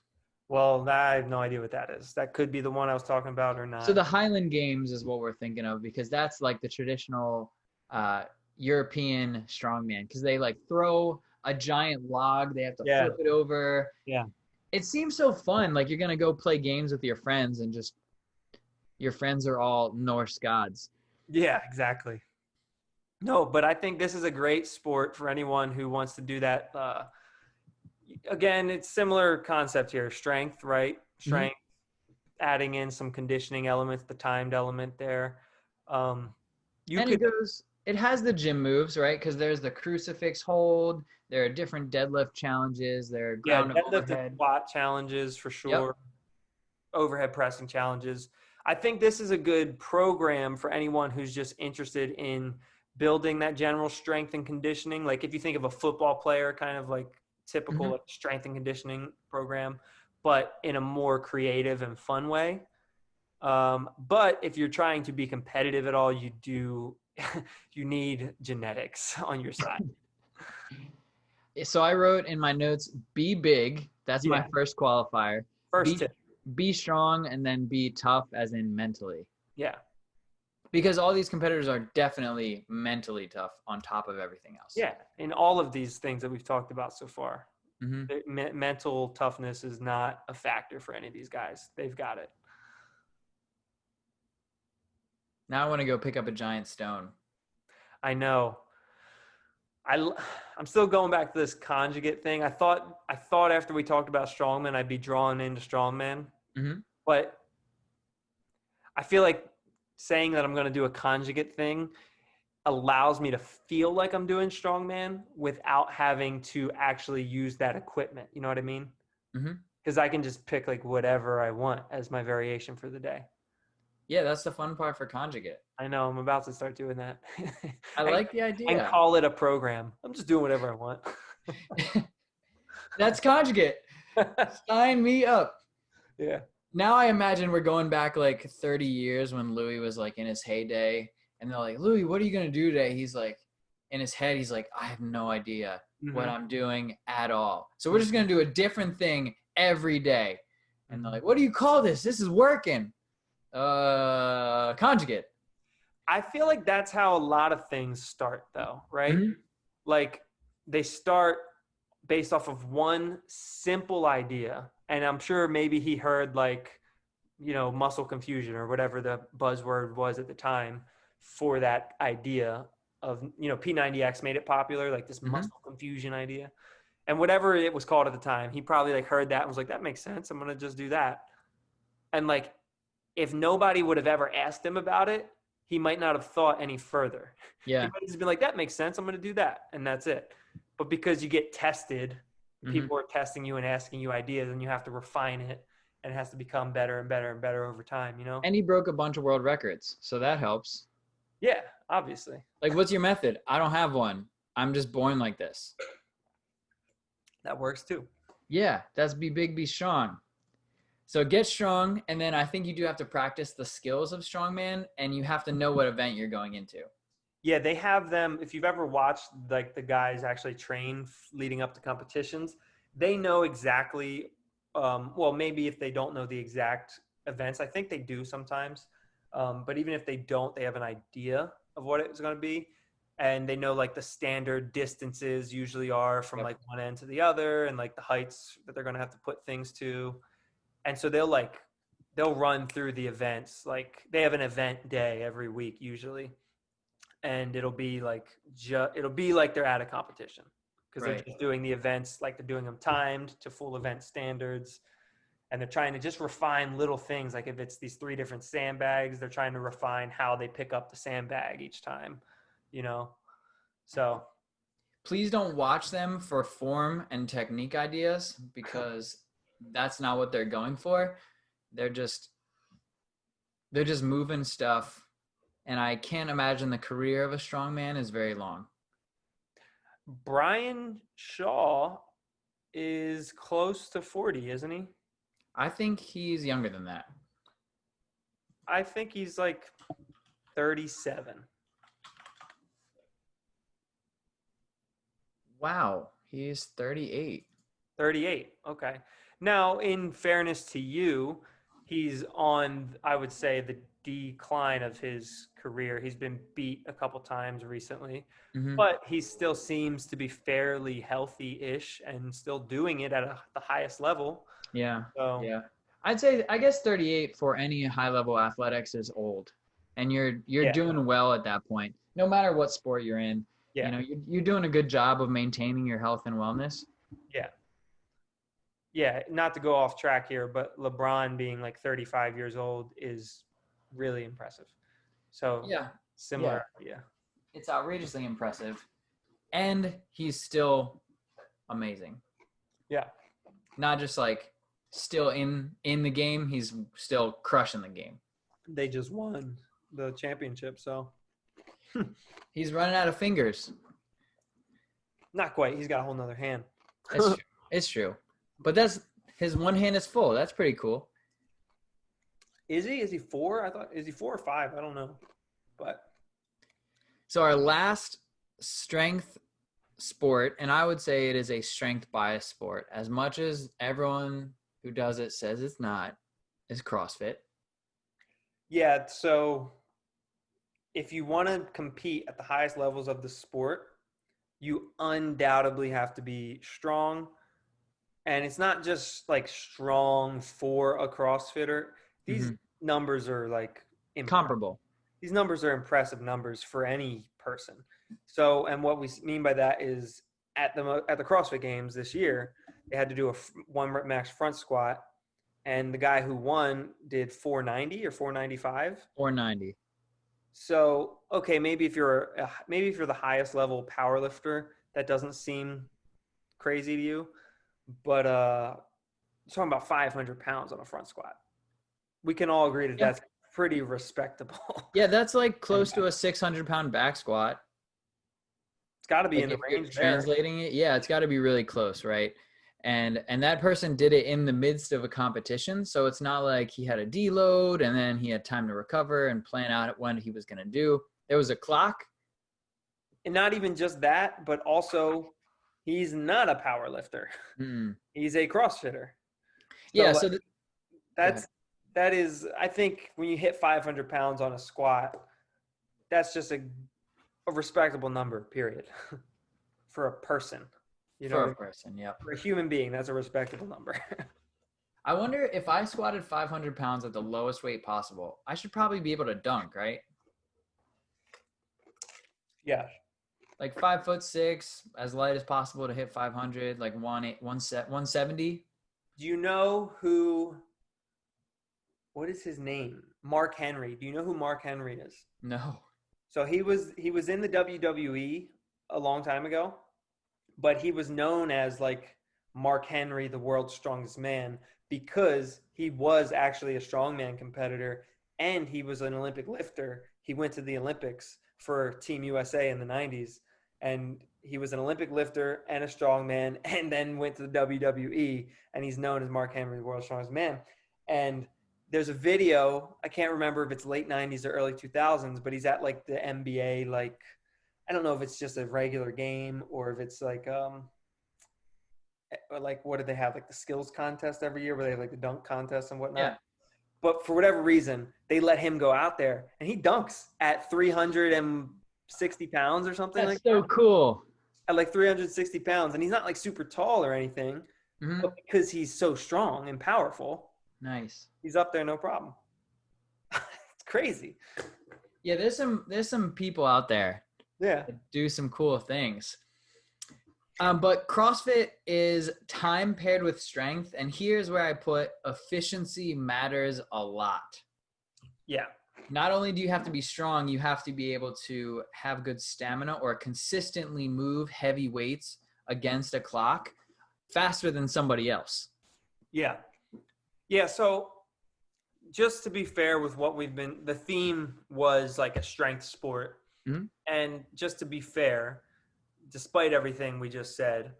Well, I have no idea what that is. That could be the one I was talking about or not. So the Highland Games is what we're thinking of because that's like the traditional European strongman because they like throw a giant log, they have to flip it over. Yeah. It seems so fun. Like you're gonna go play games with your friends and just your friends are all Norse gods. Yeah, exactly. No, but I think this is a great sport for anyone who wants to do that. Again, it's similar concept here. Strength, right? Strength, adding in some conditioning elements, the timed element there. It has the gym moves, right? Because there's the crucifix hold. There are different deadlift challenges. There are ground and deadlift overhead. and squat challenges for sure. Yep. Overhead pressing challenges. I think this is a good program for anyone who's just interested in building that general strength and conditioning. Like if you think of a football player, kind of like typical like strength and conditioning program, but in a more creative and fun way. But if you're trying to be competitive at all, you need genetics on your side. So I wrote in my notes, be big. That's my first qualifier. First tip. Be strong and then be tough as in mentally. Yeah. Because all these competitors are definitely mentally tough on top of everything else. Yeah. In all of these things that we've talked about so far, mental toughness is not a factor for any of these guys. They've got it. Now I want to go pick up a giant stone. I know. I'm still going back to this conjugate thing. I thought after we talked about strongman, I'd be drawn into strongman. But I feel like saying that I'm going to do a conjugate thing allows me to feel like I'm doing strongman without having to actually use that equipment. You know what I mean? Because I can just pick like whatever I want as my variation for the day. Yeah, that's the fun part for conjugate. I know. I'm about to start doing that. I like the idea. And call it a program. I'm just doing whatever I want. That's conjugate. Sign me up. Yeah. Now I imagine we're going back like 30 years when Louis was like in his heyday. And they're like, Louis, what are you going to do today? He's like, in his head, he's like, I have no idea what I'm doing at all. So we're just going to do a different thing every day. And they're like, what do you call this? This is working. Conjugate. I feel like that's how a lot of things start though, right? Like they start based off of one simple idea. And I'm sure maybe he heard like, muscle confusion or whatever the buzzword was at the time for that idea of, P90X made it popular, like this muscle confusion idea. And whatever it was called at the time, he probably like heard that and was like, that makes sense. I'm going to just do that. And like, if nobody would have ever asked him about it, he might not have thought any further. Yeah. He might have just been like, that makes sense. I'm going to do that. And that's it. But because you get tested, people are testing you and asking you ideas and you have to refine it and it has to become better and better and better over time, And he broke a bunch of world records. So that helps. Yeah, obviously. Like, what's your method? I don't have one. I'm just born like this. That works too. Yeah. That's be big, be strong. So get strong, and then I think you do have to practice the skills of strongman, and you have to know what event you're going into. Yeah, they have them. If you've ever watched like the guys actually train leading up to competitions, they know exactly. Well, maybe if they don't know the exact events. I think they do sometimes. But even if they don't, they have an idea of what it's going to be. And they know like the standard distances usually are from Yep. like one end to the other and like the heights that they're going to have to put things to. And so they'll run through the events. Like they have an event day every week usually. And it'll be like they're at a competition because they're Right. just doing the events like they're doing them timed to full event standards, and they're trying to just refine little things. Like if it's these 3 different sandbags, they're trying to refine how they pick up the sandbag each time, you know. So Please don't watch them for form and technique ideas because that's not what they're going for. They're just they're just moving stuff, and I can't imagine the career of a strongman is very long. Brian Shaw is close to 40, isn't he? I think he's younger than that. I think he's like 37. Wow, he's 38. 38. Okay. Now, in fairness to you, he's on, I would say, the decline of his career. He's been beat a couple times recently, Mm-hmm. but he still seems to be fairly healthy-ish and still doing it at the highest level. Yeah, So, yeah. I'd say I guess 38 for any high level athletics is old, and you're yeah, doing well at that point. No matter what sport you're in, yeah, you're doing a good job of maintaining your health and wellness. yeah. Yeah, not to go off track here, but LeBron being like 35 years old is really impressive. So, Yeah, yeah. similar, yeah. It's outrageously impressive, and he's still amazing. Yeah. Not just like still in the game, he's still crushing the game. They just won the championship, so He's running out of fingers. not quite. He's got a whole nother hand. It's true. It's true. But that's his one hand is full. That's pretty cool. Is he? Is he 4? I thought, is he 4 or 5? I don't know. But So our last strength sport, and I would say it is a strength bias sport, as much as everyone who does it says it's not, is CrossFit. yeah, so if you want to compete at the highest levels of the sport, you undoubtedly have to be strong. And it's not just like strong for a CrossFitter. These Mm-hmm. numbers are like Comparable. these numbers are impressive numbers for any person. So, and what we mean by that is at the CrossFit Games this year, they had to do a 1 rep max front squat, and the guy who won did 490 or 495. 490. So, okay, maybe if you're the highest level power lifter, that doesn't seem crazy to you, but talking about 500 pounds on a front squat, we can all agree that Yeah. that's pretty respectable. Yeah, that's like close to a 600-pound back squat. It's got to be Like in the if you're range there. translating it, yeah, it's got to be really close, right? And that person did it in the midst of a competition, so it's not like he had a deload and then he had time to recover and plan out what he was going to do. There was a clock. And not even just that, but also he's not a power lifter. Mm. He's a CrossFitter. Yeah, So so that is, I think when you hit 500 pounds on a squat, that's just a respectable number, period, for a person. You know, for a person, yep. for a human being, that's a respectable number. I wonder if I squatted 500 pounds at the lowest weight possible, I should probably be able to dunk, right? Yeah. Like 5'6", as light as possible to hit 500, like 170. Do you know what is his name? Mark Henry. Do you know who Mark Henry is? No. So he was in the WWE a long time ago, but he was known as like Mark Henry, the world's strongest man, because he was actually a strongman competitor and he was an Olympic lifter. He went to the Olympics for Team USA in the 90s, and he was an Olympic lifter and a strongman, and then went to the WWE, and he's known as Mark Henry, the world's strongest man. And there's a video, I can't remember if it's late 90s or early 2000s, but he's at like the NBA, like, I don't know if it's just a regular game or if it's like what do they have, like the skills contest every year where they have like the dunk contest and whatnot. Yeah. But for whatever reason, they let him go out there and he dunks at 360 pounds or something That's like so that. cool. At like 360 pounds. And he's not like super tall or anything, Hmm. but because he's so strong and powerful, Nice. he's up there no problem. It's crazy. Yeah, there's some people out there Yeah. that do some cool things. But CrossFit is time paired with strength, and here's where I put efficiency matters a lot. Yeah. Not only do you have to be strong, you have to be able to have good stamina or consistently move heavy weights against a clock faster than somebody else. Yeah. Yeah. So just to be fair with what the theme was like a strength sport. Mhm. And just to be fair, despite everything we just said,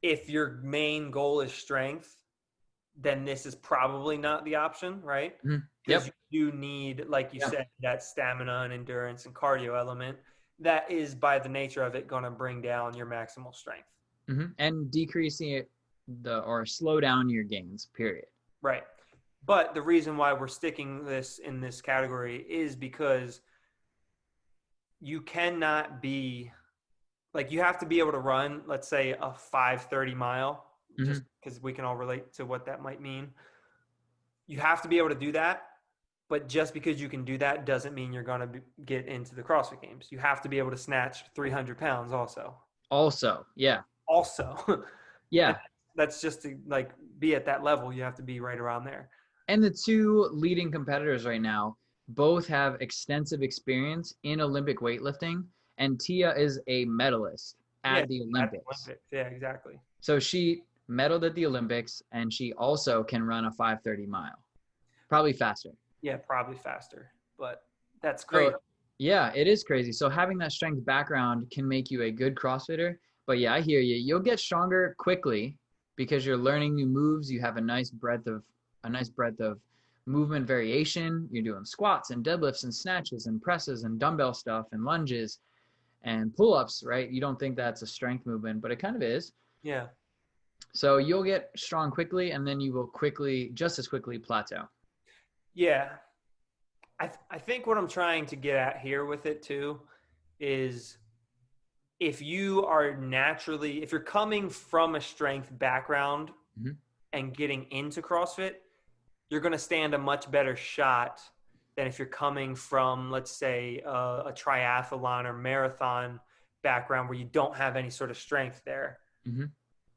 if your main goal is strength, then this is probably not the option, right? Mhm. Because Yep. you do need, like you Yeah. said, that stamina and endurance and cardio element that is by the nature of it going to bring down your maximal strength. And decreasing it or slow down your gains, period. Right. But the reason why we're sticking this in this category is because you cannot be like you have to be able to run, let's say a 5:30 mile, just Mhm. because we can all relate to what that might mean. You have to be able to do that, but just because you can do that doesn't mean you're going to get into the CrossFit Games. You have to be able to snatch 300 pounds also. Also, yeah. Also, and Yeah. that's just to like be at that level. You have to be right around there. And the two leading competitors right now both have extensive experience in Olympic weightlifting, and Tia is a medalist Yeah, at the at the Olympics. Olympics. Yeah, exactly. So she medaled at the Olympics, and she also can run a 5:30 mile, probably faster. Yeah, probably faster, but that's crazy. So yeah, it is crazy. So having that strength background can make you a good CrossFitter. But yeah, I hear you. You'll get stronger quickly because you're learning new moves. You have a nice breadth of movement variation. You're doing squats and deadlifts and snatches and presses and dumbbell stuff and lunges and pull-ups, right? You don't think that's a strength movement, but it kind of is. Yeah. So you'll get strong quickly, and then you will just as quickly plateau. Yeah. I think what I'm trying to get at here with it too is if you're coming from a strength background Mhm. and getting into CrossFit, you're going to stand a much better shot than if you're coming from, let's say, a triathlon or marathon background where you don't have any sort of strength there Mhm.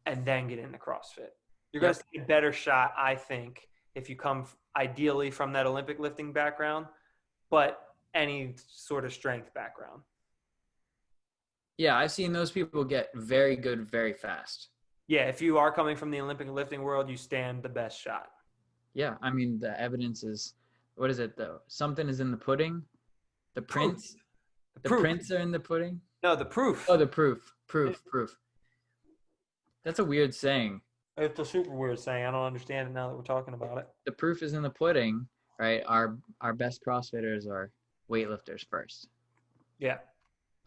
and then get into CrossFit. You're going Yep. to see a better shot, I think, if you come ideally from that Olympic lifting background, but any sort of strength background. Yeah, I've seen those people get very good very fast. Yeah, if you are coming from the Olympic lifting world, you stand the best shot. Yeah, I mean the evidence is, what is it though? Something is in the pudding. The Proof. prints, The the proof. prints are in the pudding. No, the proof. Oh, the proof. That's a weird saying. It's a super weird saying. I don't understand it now that we're talking about it. The proof is in the pudding, right? Our best CrossFitters are weightlifters first, Yeah.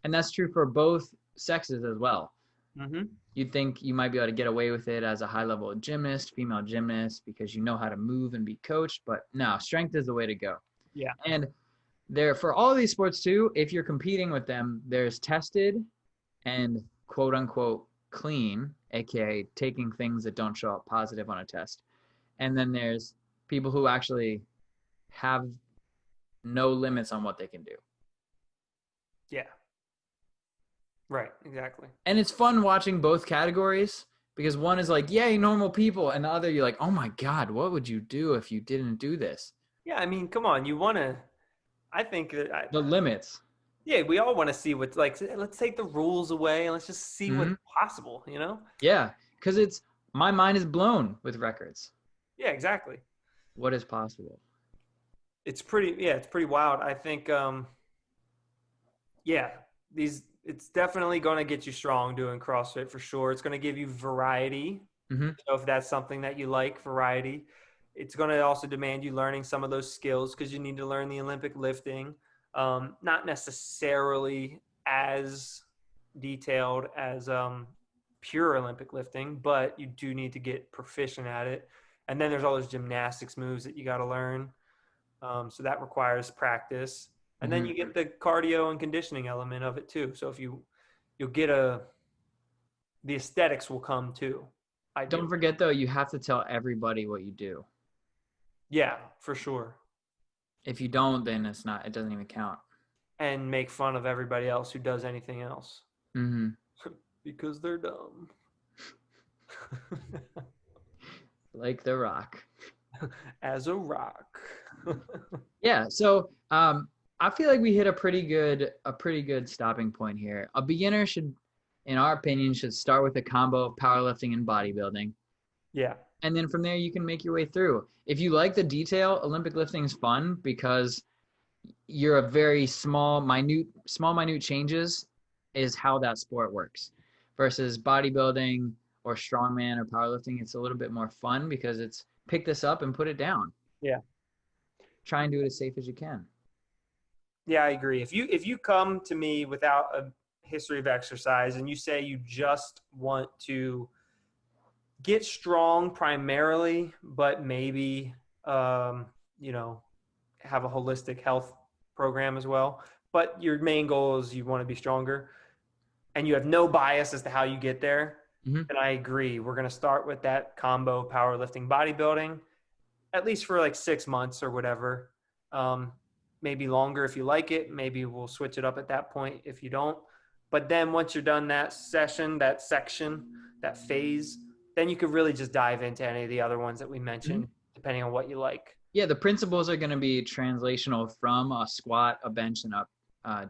and that's true for both sexes as well. Mm-hmm. You'd think you might be able to get away with it as a high-level gymnast, female gymnast, because you know how to move and be coached. But no, strength is the way to go. Yeah. And there, for all of these sports too, if you're competing with them, there's tested and quote unquote clean, aka taking things that don't show up positive on a test. And then there's people who actually have no limits on what they can do. Yeah. Right. Exactly. And it's fun watching both categories because one is like, yay, normal people. And the other, you're like, oh my God, what would you do if you didn't do this? Yeah. I mean, come on. You want to, I think that, The limits. yeah, we all want to see what's like, let's take the rules away and let's just see what's Hmm. possible, you know? Yeah. Because my mind is blown with records. Yeah, exactly. What is possible? It's pretty wild. I think, yeah, it's definitely going to get you strong doing CrossFit for sure. It's going to give you variety. Hmm. So if that's something that you like, variety, it's going to also demand you learning some of those skills because you need to learn the Olympic lifting. Not necessarily as detailed as pure Olympic lifting, but you do need to get proficient at it. And then there's all those gymnastics moves that you got to learn. So that requires practice. And then you get the cardio and conditioning element of it too. So if you'll get the aesthetics will come too. Don't forget though, you have to tell everybody what you do. Yeah, for sure. If you don't, then it doesn't even count. And make fun of everybody else who does anything else. Mm-hmm. Because they're dumb. Like The Rock. As a rock. Yeah, so I feel like we hit a pretty good stopping point here. A beginner should, in our opinion, should start with a combo of powerlifting and bodybuilding. Yeah. And then from there you can make your way through. If you like the detail, Olympic lifting is fun because you're a very small minute changes is how that sport works. Versus bodybuilding or strongman or powerlifting, it's a little bit more fun because it's pick this up and put it down. Yeah. Try and do it as safe as you can. Yeah, I agree. If you come to me without a history of exercise and you say you just want to get strong primarily, but maybe have a holistic health program as well, but your main goal is you want to be stronger and you have no bias as to how you get there, then I agree. We're going to start with that combo powerlifting bodybuilding, at least for like 6 months or whatever. Maybe longer if you like it. Maybe we'll switch it up at that point if you don't. But then once you're done that session, that section, that phase, then you could really just dive into any of the other ones that we mentioned, depending on what you like. Yeah, the principles are going to be translational from a squat, a bench, and a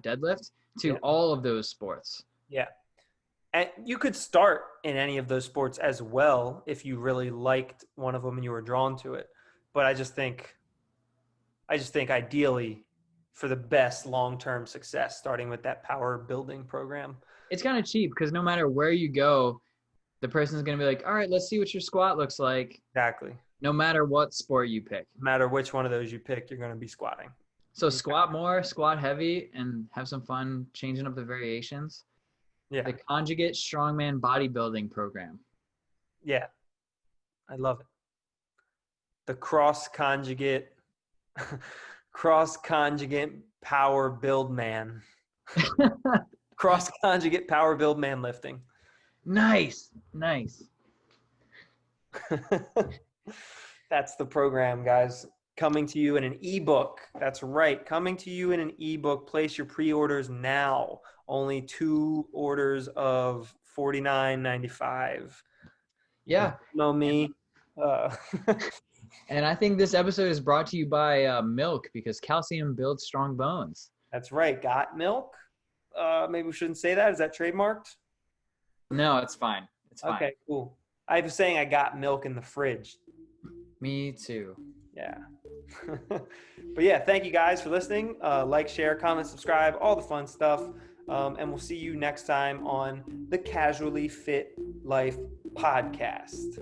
deadlift to all of those sports. Yeah. And you could start in any of those sports as well if you really liked one of them and you were drawn to it. But I just think ideally for the best long-term success, starting with that power building program. It's kind of cheap because no matter where you go, the person's going to be like, all right, let's see what your squat looks like. Exactly. No matter what sport you pick. No matter which one of those you pick, you're going to be squatting. So squat more, squat heavy, and have some fun changing up the variations. Yeah. The Conjugate Strongman Bodybuilding Program. Yeah. I love it. The cross-conjugate power build man. Cross-conjugate power build man lifting. Nice. That's the program, guys. Coming to you in an ebook. That's right. Coming to you in an ebook. Place your pre-orders now. Only 2 orders of $49.95. Yeah. Know me. And I think this episode is brought to you by milk because calcium builds strong bones. That's right. Got milk? Maybe we shouldn't say that. Is that trademarked? No, it's fine. It's fine. Okay, cool. I was saying I got milk in the fridge. Me too. Yeah. But yeah, thank you guys for listening. Like, share, comment, subscribe, all the fun stuff. And we'll see you next time on the Casually Fit Life podcast.